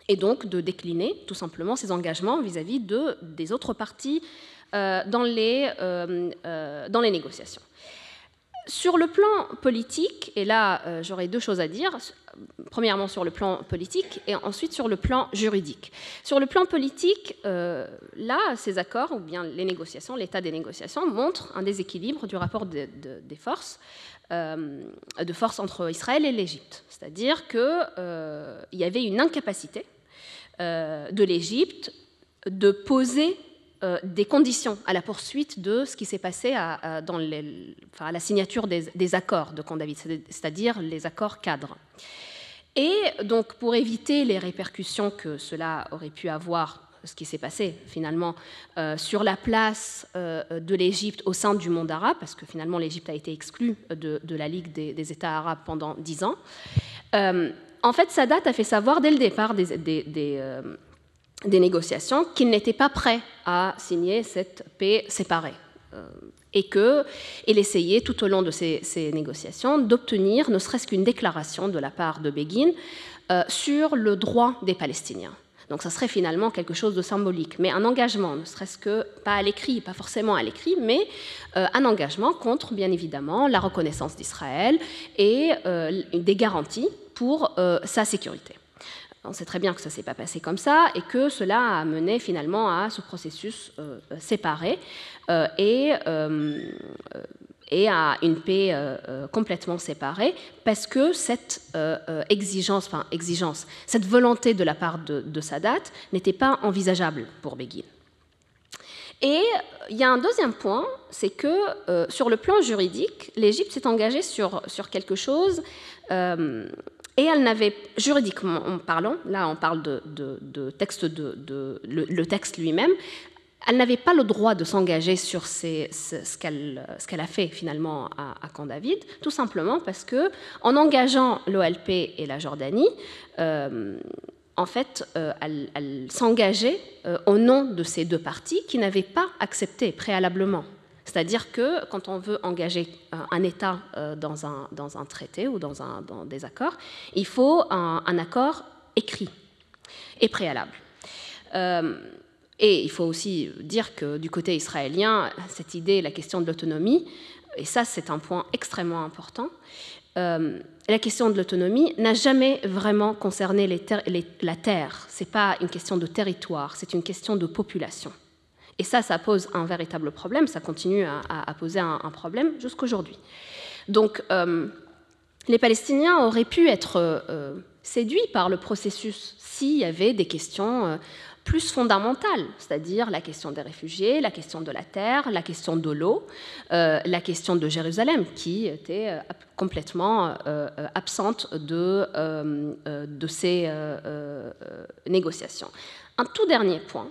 Et donc de décliner tout simplement ses engagements vis-à-vis des autres parties dans les négociations. Sur le plan politique, et là j'aurais deux choses à dire, premièrement sur le plan politique et ensuite sur le plan juridique. Sur le plan politique, là, ces accords, ou bien les négociations, l'état des négociations, montrent un déséquilibre du rapport de force entre Israël et l'Égypte. C'est-à-dire qu'il y avait une incapacité de l'Égypte de poser des conditions à la poursuite de ce qui s'est passé à la signature des accords de Camp David, c'est-à-dire les accords cadres. Et donc, pour éviter les répercussions que cela aurait pu avoir, ce qui s'est passé finalement sur la place de l'Égypte au sein du monde arabe, parce que finalement l'Égypte a été exclue de la Ligue des États arabes pendant 10 ans, en fait, Sadat a fait savoir dès le départ des négociations qu'il n'était pas prêt à signer cette paix séparée et qu'il essayait tout au long de ces négociations d'obtenir ne serait-ce qu'une déclaration de la part de Begin sur le droit des Palestiniens. Donc ça serait finalement quelque chose de symbolique, mais un engagement, ne serait-ce que pas à l'écrit, pas forcément à l'écrit, mais un engagement contre, bien évidemment, la reconnaissance d'Israël et des garanties pour sa sécurité. On sait très bien que ça ne s'est pas passé comme ça et que cela a mené finalement à ce processus séparé et à une paix complètement séparée parce que cette exigence, cette volonté de la part de Sadat n'était pas envisageable pour Begin. Et il y a un deuxième point, c'est que sur le plan juridique, l'Égypte s'est engagée sur quelque chose et elle n'avait, juridiquement parlant, là on parle de texte le texte lui-même, elle n'avait pas le droit de s'engager sur ce qu'elle a fait finalement à Camp David, tout simplement parce que en engageant l'OLP et la Jordanie, en fait, elle s'engageait au nom de ces deux parties qui n'avaient pas accepté préalablement. C'est-à-dire que quand on veut engager un État dans un traité ou dans des accords, il faut un accord écrit et préalable. Et il faut aussi dire que du côté israélien, cette idée, la question de l'autonomie, et ça c'est un point extrêmement important, la question de l'autonomie n'a jamais vraiment concerné la terre. Ce n'est pas une question de territoire, c'est une question de population. Et ça pose un véritable problème, ça continue à poser un problème jusqu'aujourd'hui. Donc, les Palestiniens auraient pu être séduits par le processus s'il y avait des questions plus fondamentales, c'est-à-dire la question des réfugiés, la question de la terre, la question de l'eau, la question de Jérusalem, qui était complètement absente de ces négociations. Un tout dernier point,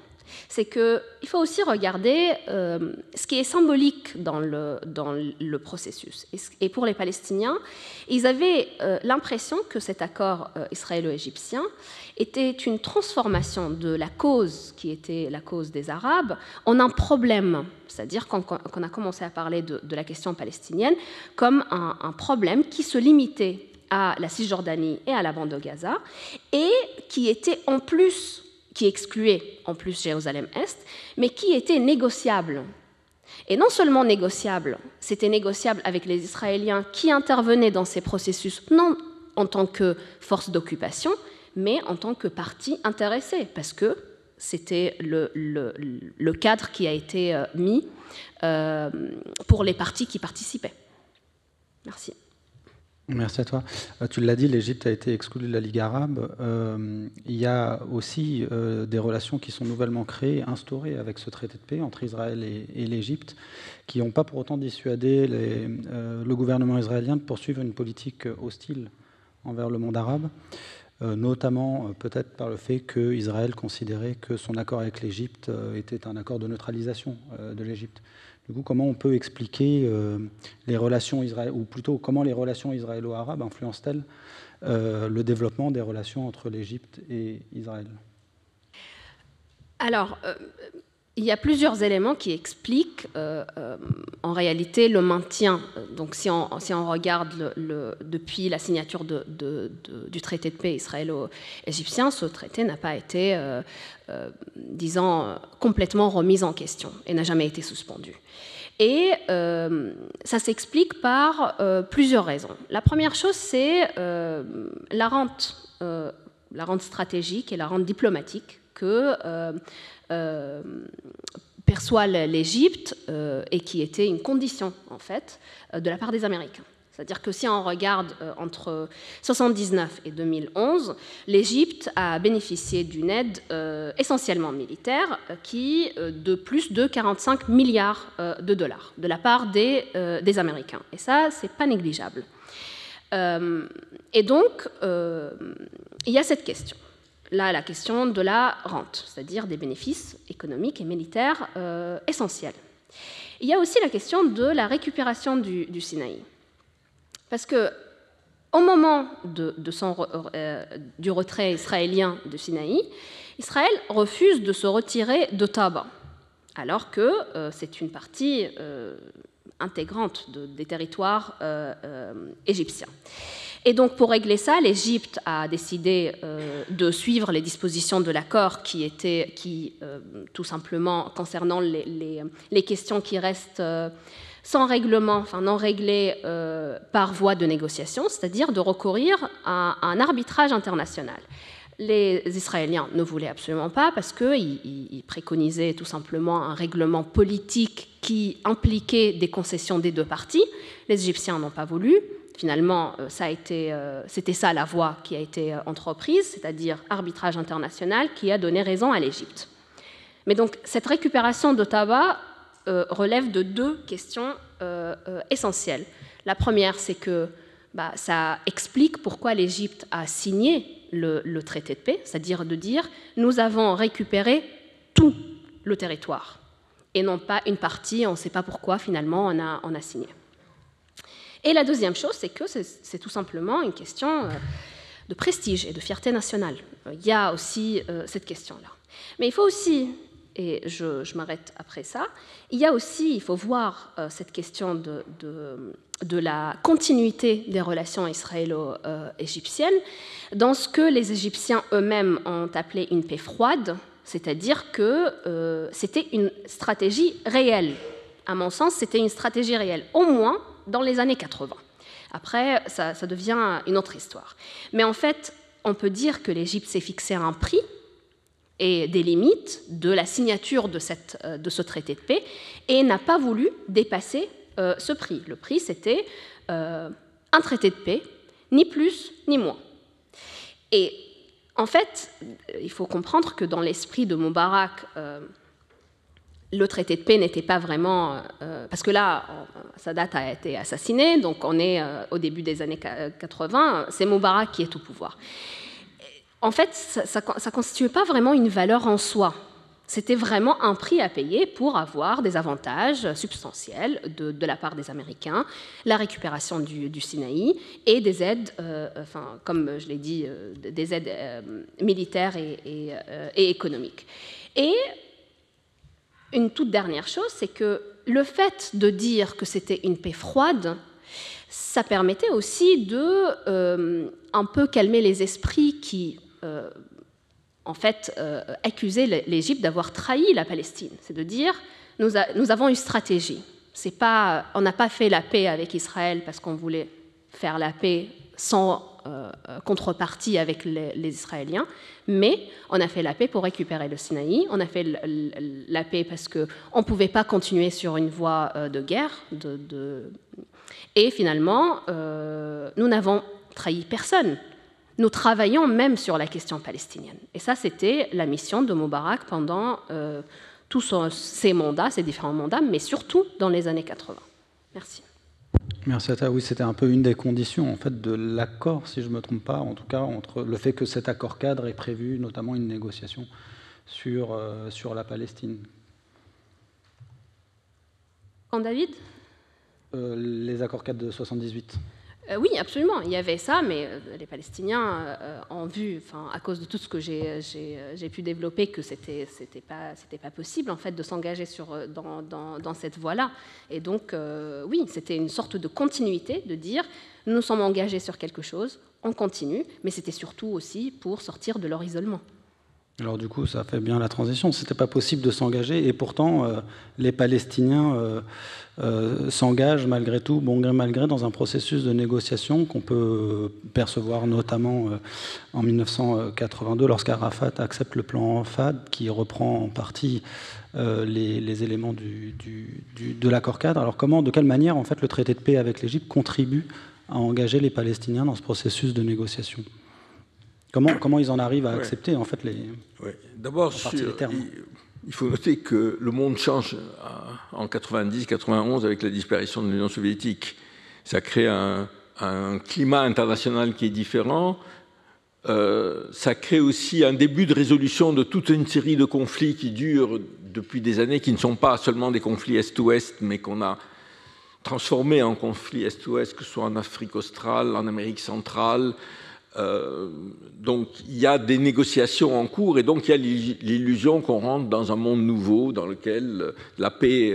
c'est qu'il faut aussi regarder ce qui est symbolique dans le processus. Et pour les Palestiniens, ils avaient l'impression que cet accord israélo-égyptien était une transformation de la cause qui était la cause des Arabes en un problème. C'est-à-dire qu'on a commencé à parler de la question palestinienne comme un problème qui se limitait à la Cisjordanie et à la bande de Gaza et qui était en plus qui excluait en plus Jérusalem-Est, mais qui était négociable. Et non seulement négociable, c'était négociable avec les Israéliens qui intervenaient dans ces processus, non en tant que force d'occupation, mais en tant que partie intéressée, parce que c'était le cadre qui a été mis pour les parties qui participaient. Merci. Merci à toi. Tu l'as dit, l'Égypte a été exclue de la Ligue arabe. Il y a aussi des relations qui sont nouvellement créées, instaurées avec ce traité de paix entre Israël et l'Égypte, qui n'ont pas pour autant dissuadé le gouvernement israélien de poursuivre une politique hostile envers le monde arabe, notamment peut-être par le fait qu'Israël considérait que son accord avec l'Égypte était un accord de neutralisation de l'Égypte. Du coup, comment on peut expliquer les relations ou plutôt comment les relations israélo-arabes influencent-elles le développement des relations entre l'Égypte et Israël? Alors, il y a plusieurs éléments qui expliquent en réalité le maintien. Donc, si on regarde depuis la signature du traité de paix israélo-égyptien, ce traité n'a pas été, disons, complètement remis en question et n'a jamais été suspendu. Et ça s'explique par plusieurs raisons. La première chose, c'est la rente stratégique et la rente diplomatique que perçoit l'Égypte et qui était une condition, en fait, de la part des Américains. C'est-à-dire que si on regarde entre 1979 et 2011, l'Égypte a bénéficié d'une aide essentiellement militaire de plus de 45 milliards de dollars de la part des Américains. Et ça, c'est pas négligeable. Et donc, il y a cette question. Là, la question de la rente, c'est-à-dire des bénéfices économiques et militaires essentiels. Il y a aussi la question de la récupération du Sinaï. Parce qu'au moment du retrait israélien du Sinaï, Israël refuse de se retirer de Taba, alors que c'est une partie intégrante des territoires égyptiens. Et donc, pour régler ça, l'Égypte a décidé de suivre les dispositions de l'accord qui tout simplement, concernant les questions qui restent sans règlement, enfin non réglées par voie de négociation, c'est-à-dire de recourir à un arbitrage international. Les Israéliens ne voulaient absolument pas parce qu'ils préconisaient tout simplement un règlement politique qui impliquait des concessions des deux parties. Les Égyptiens n'ont pas voulu. Finalement, c'était ça la voie qui a été entreprise, c'est-à-dire arbitrage international qui a donné raison à l'Égypte. Mais donc, cette récupération de Taba relève de deux questions essentielles. La première, c'est que ça explique pourquoi l'Égypte a signé le traité de paix, c'est-à-dire de dire nous avons récupéré tout le territoire et non pas une partie, on ne sait pas pourquoi finalement on a signé. Et la deuxième chose, c'est que c'est tout simplement une question de prestige et de fierté nationale. Il y a aussi cette question-là. Mais il faut aussi, et je m'arrête après ça, il faut voir cette question de la continuité des relations israélo-égyptiennes dans ce que les Égyptiens eux-mêmes ont appelé une paix froide, c'est-à-dire que c'était une stratégie réelle. À mon sens, c'était une stratégie réelle, au moins dans les années 80. Après, ça devient une autre histoire. Mais en fait, on peut dire que l'Égypte s'est fixé un prix et des limites de la signature de ce traité de paix et n'a pas voulu dépasser ce prix. Le prix, c'était un traité de paix, ni plus ni moins. Et en fait, il faut comprendre que dans l'esprit de Moubarak, le traité de paix n'était pas vraiment... parce que là, Sadat a été assassiné, donc on est au début des années 80, c'est Moubarak qui est au pouvoir. En fait, ça ne constituait pas vraiment une valeur en soi. C'était vraiment un prix à payer pour avoir des avantages substantiels de la part des Américains, la récupération du Sinaï et des aides, comme je l'ai dit, des aides militaires et économiques. Et une toute dernière chose, c'est que le fait de dire que c'était une paix froide, ça permettait aussi de un peu calmer les esprits qui, en fait, accusaient l'Égypte d'avoir trahi la Palestine. C'est de dire, nous avons une stratégie. On n'a pas fait la paix avec Israël parce qu'on voulait faire la paix sans contrepartie avec les Israéliens, mais on a fait la paix pour récupérer le Sinaï, on a fait la paix parce qu'on ne pouvait pas continuer sur une voie de guerre, et finalement, nous n'avons trahi personne. Nous travaillons même sur la question palestinienne. Et ça, c'était la mission de Moubarak pendant tous ses mandats, ses différents mandats, mais surtout dans les années 80. Merci. Merci à toi. Oui, c'était un peu une des conditions en fait, de l'accord, si je ne me trompe pas, en tout cas, entre le fait que cet accord cadre ait prévu notamment une négociation sur la Palestine. Quand David les accords cadres de 78. Oui, absolument, il y avait ça, mais les Palestiniens ont vu, à cause de tout ce que j'ai pu développer, que c'était pas possible en fait de s'engager dans cette voie-là. Et donc, oui, c'était une sorte de continuité, de dire nous sommes engagés sur quelque chose, on continue, mais c'était surtout aussi pour sortir de leur isolement. Alors du coup, ça fait bien la transition. C'était pas possible de s'engager, et pourtant, les Palestiniens s'engagent malgré tout, bon gré mal gré, dans un processus de négociation qu'on peut percevoir notamment en 1982, lorsqu'Arafat accepte le plan FAD, qui reprend en partie les éléments de l'accord cadre. Alors de quelle manière, en fait, le traité de paix avec l'Égypte contribue à engager les Palestiniens dans ce processus de négociation ? Comment ils en arrivent à accepter en fait Oui. D'abord, il faut noter que le monde change en 90-91 avec la disparition de l'Union soviétique. Ça crée un climat international qui est différent. Ça crée aussi un début de résolution de toute une série de conflits qui durent depuis des années, qui ne sont pas seulement des conflits Est-Ouest, mais qu'on a transformés en conflits Est-Ouest, que ce soit en Afrique australe, en Amérique centrale. Donc il y a des négociations en cours, et donc il y a l'illusion qu'on rentre dans un monde nouveau dans lequel la paix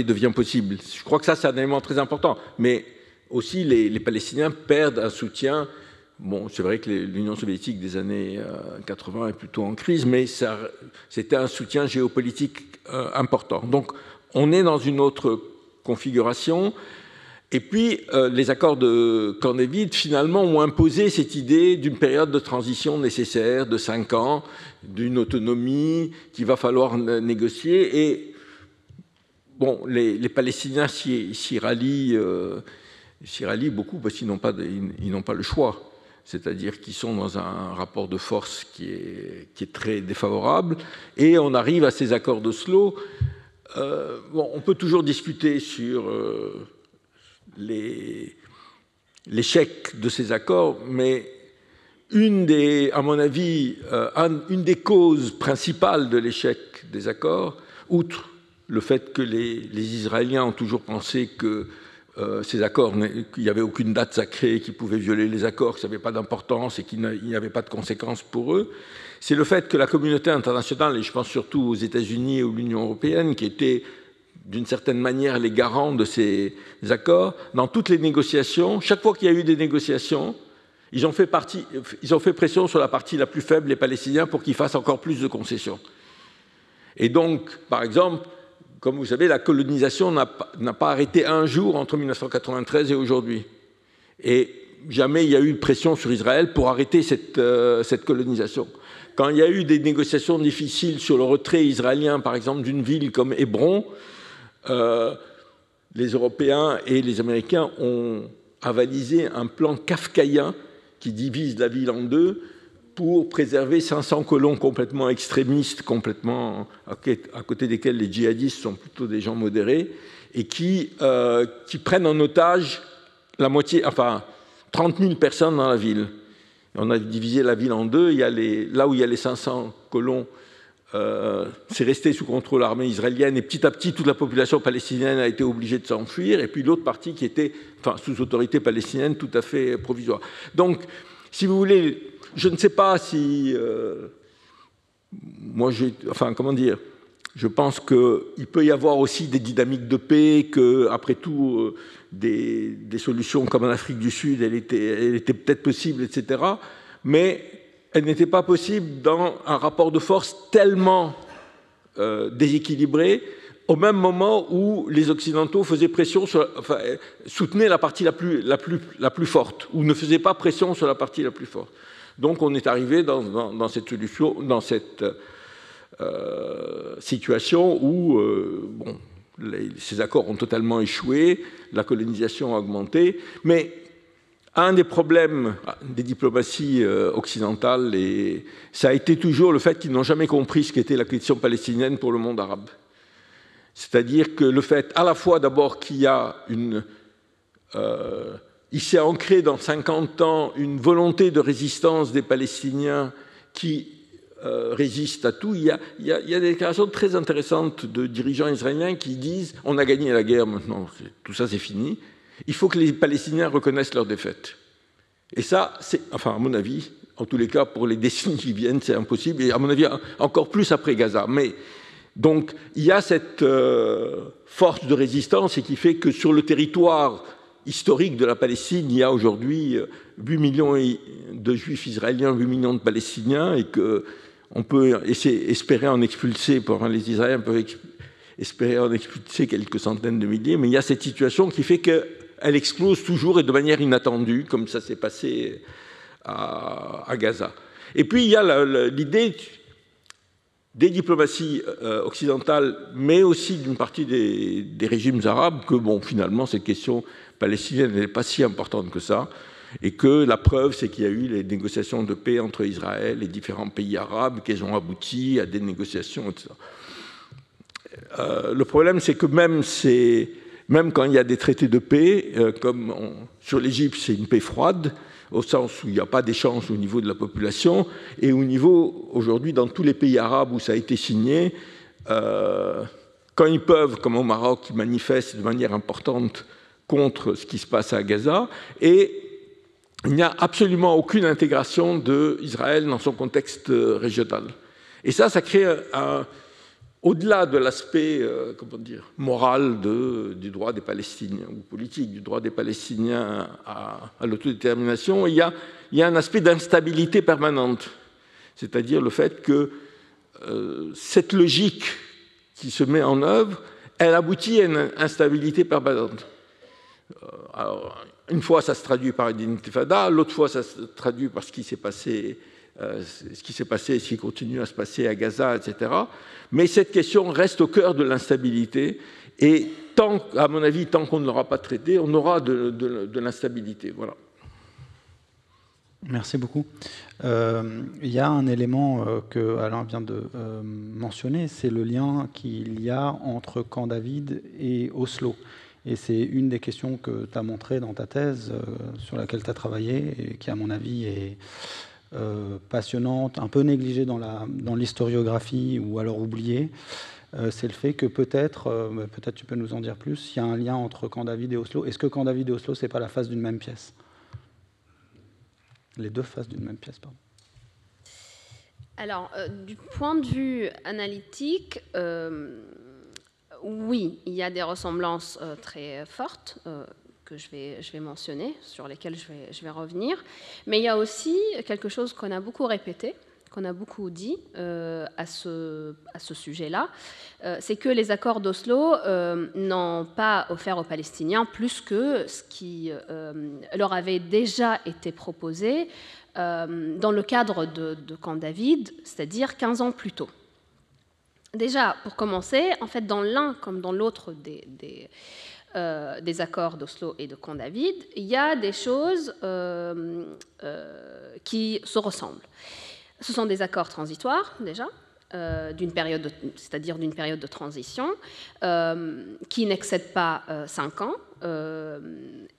devient possible. Je crois que ça, c'est un élément très important. Mais aussi, les Palestiniens perdent un soutien. Bon, c'est vrai que l'Union soviétique des années 80 est plutôt en crise, mais c'était un soutien géopolitique important. Donc on est dans une autre configuration. Et puis, les accords de Camp David, finalement, ont imposé cette idée d'une période de transition nécessaire de 5 ans, d'une autonomie qu'il va falloir négocier. Et, bon, les Palestiniens s'y rallient beaucoup parce qu'ils n'ont pas le choix. C'est-à-dire qu'ils sont dans un rapport de force qui est très défavorable. Et on arrive à ces accords d'Oslo. On peut toujours discuter sur l'échec de ces accords, mais à mon avis, une des causes principales de l'échec des accords, outre le fait que les Israéliens ont toujours pensé que ces accords, qu'il n'y avait aucune date sacrée, qu'ils pouvaient violer les accords, que ça n'avait pas d'importance et qu'il n'y avait pas de conséquences pour eux, c'est le fait que la communauté internationale, et je pense surtout aux États-Unis et à l'Union européenne, qui étaient d'une certaine manière les garants de ces accords, dans toutes les négociations, chaque fois qu'il y a eu des négociations, ils ont fait pression sur la partie la plus faible, les Palestiniens, pour qu'ils fassent encore plus de concessions. Et donc, par exemple, comme vous savez, la colonisation n'a pas arrêté un jour entre 1993 et aujourd'hui. Et jamais il y a eu de pression sur Israël pour arrêter cette colonisation. Quand il y a eu des négociations difficiles sur le retrait israélien, par exemple, d'une ville comme Hébron, les Européens et les Américains ont avalisé un plan kafkaïen qui divise la ville en deux pour préserver 500 colons complètement extrémistes, complètement à côté desquels les djihadistes sont plutôt des gens modérés, et qui prennent en otage la moitié, 30 000 personnes dans la ville. On a divisé la ville en deux. Là où il y a les 500 colons, c'est resté sous contrôle armée israélienne, et petit à petit, toute la population palestinienne a été obligée de s'enfuir, et puis l'autre partie qui était sous autorité palestinienne tout à fait provisoire. Donc, si vous voulez, je ne sais pas si... je pense qu'il peut y avoir aussi des dynamiques de paix, qu'après tout, des solutions comme en Afrique du Sud, elle était peut-être possible, etc. Mais elle n'était pas possible dans un rapport de force tellement déséquilibré au même moment où les Occidentaux faisaient pression soutenaient la partie la plus forte, ou ne faisaient pas pression sur la partie la plus forte. Donc on est arrivé dans cette situation où ces accords ont totalement échoué, la colonisation a augmenté, mais un des problèmes des diplomaties occidentales, ça a été toujours le fait qu'ils n'ont jamais compris ce qu'était la question palestinienne pour le monde arabe. C'est-à-dire que le fait, à la fois d'abord qu'il y a il s'est ancré dans 50 ans une volonté de résistance des Palestiniens qui résiste à tout. Il y a des déclarations très intéressantes de dirigeants israéliens qui disent « on a gagné la guerre maintenant, tout ça c'est fini, il faut que les Palestiniens reconnaissent leur défaite ». Et ça, enfin à mon avis, en tous les cas pour les décennies qui viennent, c'est impossible, et à mon avis encore plus après Gaza. Mais donc, il y a cette force de résistance et qui fait que sur le territoire historique de la Palestine, il y a aujourd'hui 8 millions de Juifs israéliens, 8 millions de Palestiniens, et qu'on peut espérer en expulser, les Israéliens peuvent espérer en expulser quelques centaines de milliers, mais il y a cette situation qui fait qu'elle explose toujours et de manière inattendue, comme ça s'est passé à Gaza. Et puis, il y a l'idée des diplomaties occidentales, mais aussi d'une partie des régimes arabes, que finalement, cette question palestinienne n'est pas si importante que ça, et que la preuve, c'est qu'il y a eu les négociations de paix entre Israël et différents pays arabes, qu'elles ont abouti à des négociations, etc. Le problème, c'est que même quand il y a des traités de paix, comme sur l'Égypte, c'est une paix froide, au sens où il n'y a pas d'échange au niveau de la population, et au niveau, aujourd'hui, dans tous les pays arabes où ça a été signé, quand ils peuvent, comme au Maroc, ils manifestent de manière importante contre ce qui se passe à Gaza, et il n'y a absolument aucune intégration d'Israël dans son contexte régional. Et ça crée au-delà de l'aspect moral du droit des Palestiniens, ou politique du droit des Palestiniens à l'autodétermination, il y a un aspect d'instabilité permanente. C'est-à-dire le fait que cette logique qui se met en œuvre, elle aboutit à une instabilité permanente. Alors, une fois, ça se traduit par une intifada, l'autre fois, ça se traduit par ce qui s'est passé et ce qui continue à se passer à Gaza, etc. Mais cette question reste au cœur de l'instabilité, et à mon avis, tant qu'on ne l'aura pas traitée, on aura de l'instabilité. Voilà. Merci beaucoup. Il y a un élément que Alain vient de mentionner, c'est le lien qu'il y a entre Camp David et Oslo. Et c'est une des questions que tu as montrées dans ta thèse, sur laquelle tu as travaillé, et qui, à mon avis, est passionnante, un peu négligée dans l'historiographie, ou alors oubliée. C'est le fait que peut-être tu peux nous en dire plus, il y a un lien entre Camp David et Oslo. Est-ce que Camp David et Oslo, ce n'est pas la face d'une même pièce? Les deux faces d'une même pièce, pardon. Alors, du point de vue analytique, oui, il y a des ressemblances très fortes que je vais mentionner, sur lesquelles je vais revenir. Mais il y a aussi quelque chose qu'on a beaucoup répété, qu'on a beaucoup dit à ce sujet-là, c'est que les accords d'Oslo n'ont pas offert aux Palestiniens plus que ce qui leur avait déjà été proposé dans le cadre de Camp David, c'est-à-dire 15 ans plus tôt. Déjà, pour commencer, en fait, dans l'un comme dans l'autre des accords d'Oslo et de Camp David, il y a des choses qui se ressemblent. Ce sont des accords transitoires, déjà, c'est-à-dire d'une période de transition, qui n'excède pas 5 ans,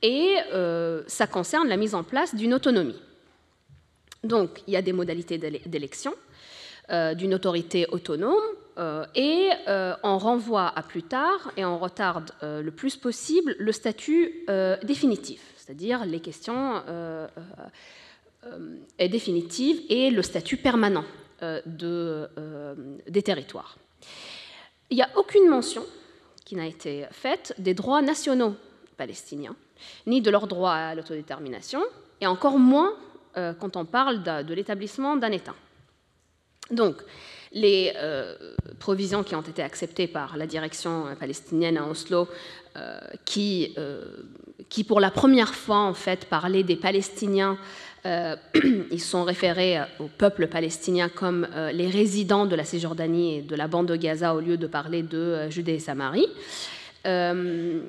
et ça concerne la mise en place d'une autonomie. Donc, il y a des modalités d'élection, d'une autorité autonome, et on renvoie à plus tard et on retarde le plus possible le statut définitif, c'est-à-dire les questions définitives et le statut permanent des territoires. Il n'y a aucune mention qui n'a été faite des droits nationaux palestiniens, ni de leur droit à l'autodétermination, et encore moins quand on parle de l'établissement d'un État. Donc, les provisions qui ont été acceptées par la direction palestinienne à Oslo, qui pour la première fois en fait parlaient des Palestiniens, ils sont référés au peuple palestinien comme les résidents de la Cisjordanie et de la bande de Gaza au lieu de parler de Judée et Samarie. Ces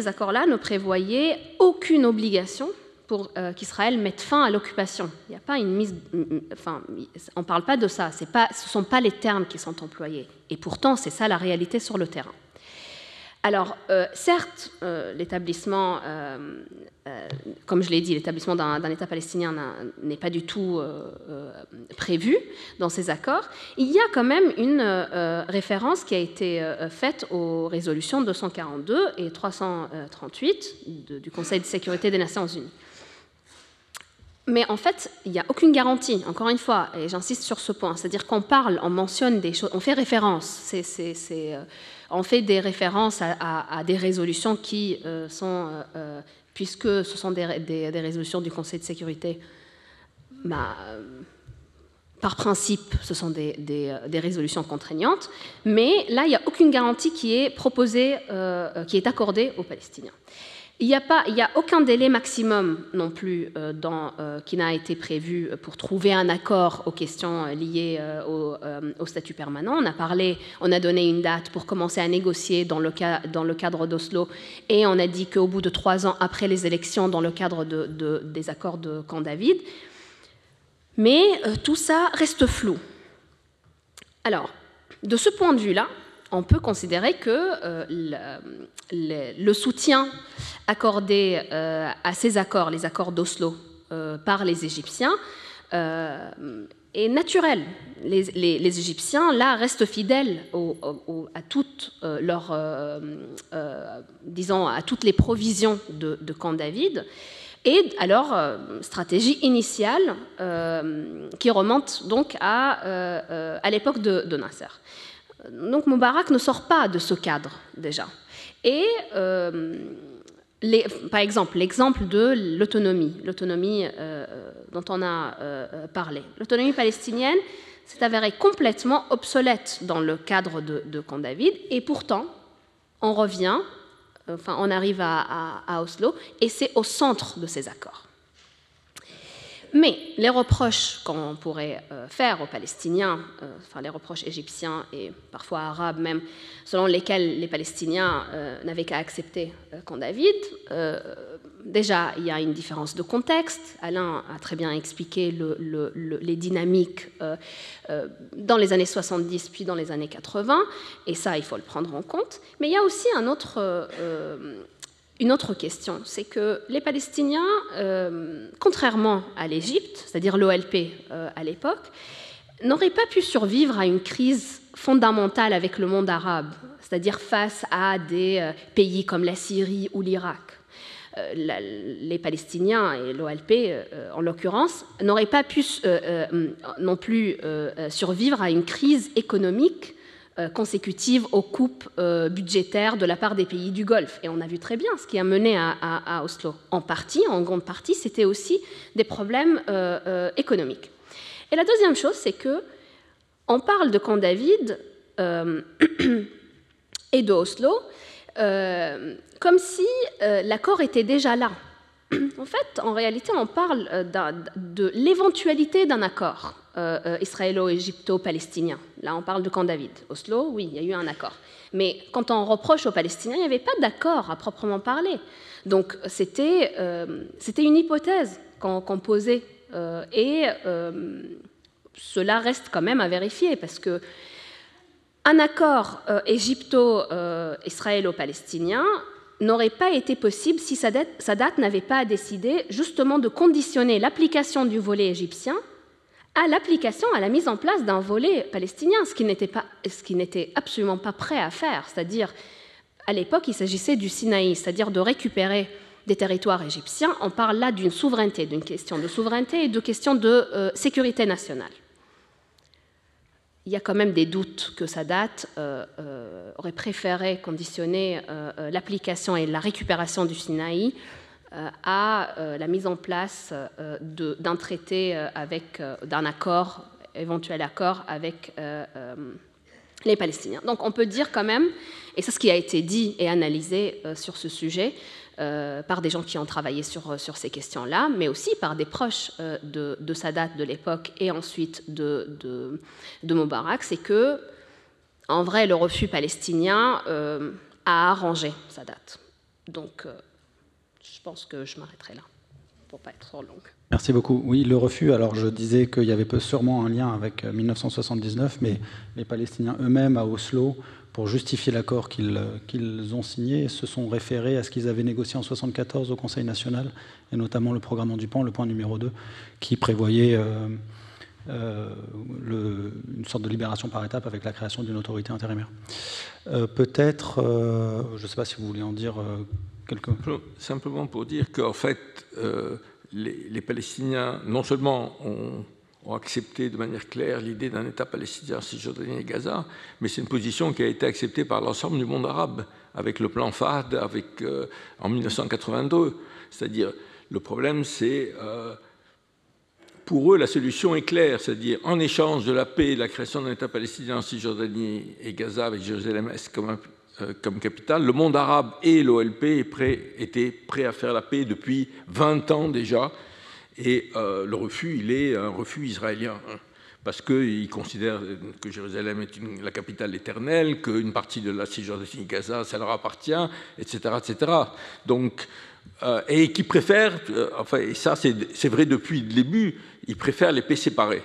accords-là ne prévoyaient aucune obligation pour qu'Israël mette fin à l'occupation. Il n'y a pas une mise, on ne parle pas de ça. Ce ne sont pas les termes qui sont employés. Et pourtant, c'est ça la réalité sur le terrain. Alors, certes, l'établissement, comme je l'ai dit, l'établissement d'un État palestinien n'est pas du tout prévu dans ces accords. Il y a quand même une référence qui a été faite aux résolutions 242 et 338 du Conseil de sécurité des Nations Unies. Mais en fait, il n'y a aucune garantie, encore une fois, et j'insiste sur ce point, c'est-à-dire qu'on parle, on mentionne des choses, on fait référence, on fait des références à des résolutions qui sont, puisque ce sont des résolutions du Conseil de sécurité, par principe, ce sont des résolutions contraignantes, mais là, il n'y a aucune garantie qui est proposée, qui est accordée aux Palestiniens. Il n'y a aucun délai maximum non plus qui n'a été prévu pour trouver un accord aux questions liées au statut permanent. On a donné une date pour commencer à négocier dans le cadre d'Oslo, et on a dit qu'au bout de 3 ans après les élections, dans le cadre des accords de Camp David. Mais tout ça reste flou. Alors, de ce point de vue-là, on peut considérer que le soutien accordé à ces accords, les accords d'Oslo, par les Égyptiens, est naturel. Les Égyptiens, là, restent fidèles à toutes à toutes les provisions de Camp David, et à leur stratégie initiale, qui remonte donc à l'époque de Nasser. Donc Moubarak ne sort pas de ce cadre déjà. Et par exemple, l'exemple de l'autonomie dont on a parlé. L'autonomie palestinienne s'est avérée complètement obsolète dans le cadre de Camp David, et pourtant, on arrive à Oslo, et c'est au centre de ces accords. Mais les reproches qu'on pourrait faire aux Palestiniens, les reproches égyptiens et parfois arabes même, selon lesquels les Palestiniens n'avaient qu'à accepter Camp David, déjà il y a une différence de contexte. Alain a très bien expliqué les dynamiques dans les années 70 puis dans les années 80, et ça il faut le prendre en compte. Mais il y a aussi une autre question, c'est que les Palestiniens, contrairement à l'Égypte, c'est-à-dire l'OLP à l'époque, n'auraient pas pu survivre à une crise fondamentale avec le monde arabe, c'est-à-dire face à des pays comme la Syrie ou l'Irak. Les Palestiniens et l'OLP, en l'occurrence, n'auraient pas pu non plus survivre à une crise économique consécutive aux coupes budgétaires de la part des pays du Golfe. Et on a vu très bien ce qui a mené à Oslo. En grande partie, c'était aussi des problèmes économiques. Et la deuxième chose, c'est que on parle de Camp David et de Oslo comme si l'accord était déjà là. En fait, en réalité, on parle de l'éventualité d'un accord israélo-égypto-palestinien. Là, on parle de Camp David. Oslo, oui, il y a eu un accord. Mais quand on reproche aux Palestiniens, il n'y avait pas d'accord à proprement parler. Donc, c'était une hypothèse qu'on posait. Et cela reste quand même à vérifier, parce que un accord égypto-israélo-palestinien n'aurait pas été possible si Sadat n'avait pas décidé justement de conditionner l'application du volet égyptien à la mise en place d'un volet palestinien, ce qui n'était absolument pas prêt à faire. C'est-à-dire, à l'époque, il s'agissait du Sinaï, c'est-à-dire de récupérer des territoires égyptiens. On parle là d'une souveraineté, d'une question de souveraineté et de question de sécurité nationale. Il y a quand même des doutes que Sadat aurait préféré conditionner l'application et la récupération du Sinaï à la mise en place d'un traité d'un accord éventuel accord avec les Palestiniens. Donc on peut dire quand même, et c'est ce qui a été dit et analysé sur ce sujet par des gens qui ont travaillé sur ces questions-là, mais aussi par des proches de Sadat de l'époque et ensuite de Moubarak, c'est que, en vrai, le refus palestinien a arrangé Sadat. Donc je pense que je m'arrêterai là, pour ne pas être trop longue. Merci beaucoup. Oui, le refus, alors je disais qu'il y avait sûrement un lien avec 1979, mais les Palestiniens eux-mêmes à Oslo, pour justifier l'accord qu'ils ont signé, se sont référés à ce qu'ils avaient négocié en 1974 au Conseil national, et notamment le programme du PAN, le point numéro 2, qui prévoyait une sorte de libération par étape avec la création d'une autorité intérimaire. Peut-être, je ne sais pas si vous voulez en dire quelques... Simplement pour dire qu'en fait, les Palestiniens, non seulement ont accepté de manière claire l'idée d'un État palestinien en Cisjordanie et Gaza, mais c'est une position qui a été acceptée par l'ensemble du monde arabe, avec le plan Fahd, en 1982. C'est-à-dire, le problème, c'est... pour eux, la solution est claire, c'est-à-dire en échange de la paix et de la création d'un État palestinien en Cisjordanie et Gaza, avec Jérusalem-Est comme capitale, le monde arabe et l'OLP étaient prêts à faire la paix depuis 20 ans déjà, et le refus, il est un refus israélien, parce qu'ils considèrent que Jérusalem est la capitale éternelle, qu'une partie de la Cisjordanie et Gaza, ça leur appartient, etc. etc. Donc, et qui préfèrent, enfin, et ça c'est vrai depuis le début, ils préfèrent les paix séparées.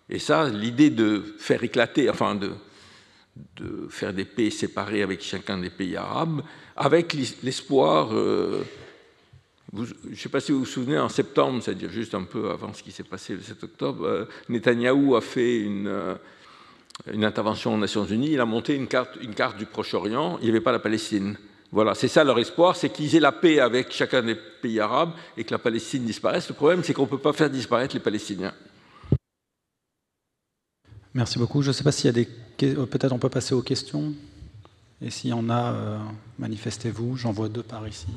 Et ça, l'idée de faire éclater, enfin de faire des paix séparées avec chacun des pays arabes, avec l'espoir, je ne sais pas si vous vous souvenez, en septembre, c'est-à-dire juste un peu avant ce qui s'est passé le 7 octobre, Netanyahou a fait une intervention aux Nations Unies, il a monté une carte du Proche-Orient, il n'y avait pas la Palestine. Voilà, c'est ça leur espoir, c'est qu'ils aient la paix avec chacun des pays arabes et que la Palestine disparaisse. Le problème, c'est qu'on ne peut pas faire disparaître les Palestiniens. Merci beaucoup. Je ne sais pas s'il y a des... Peut-être on peut passer aux questions. Et s'il y en a, manifestez-vous. J'en vois 2 par ici.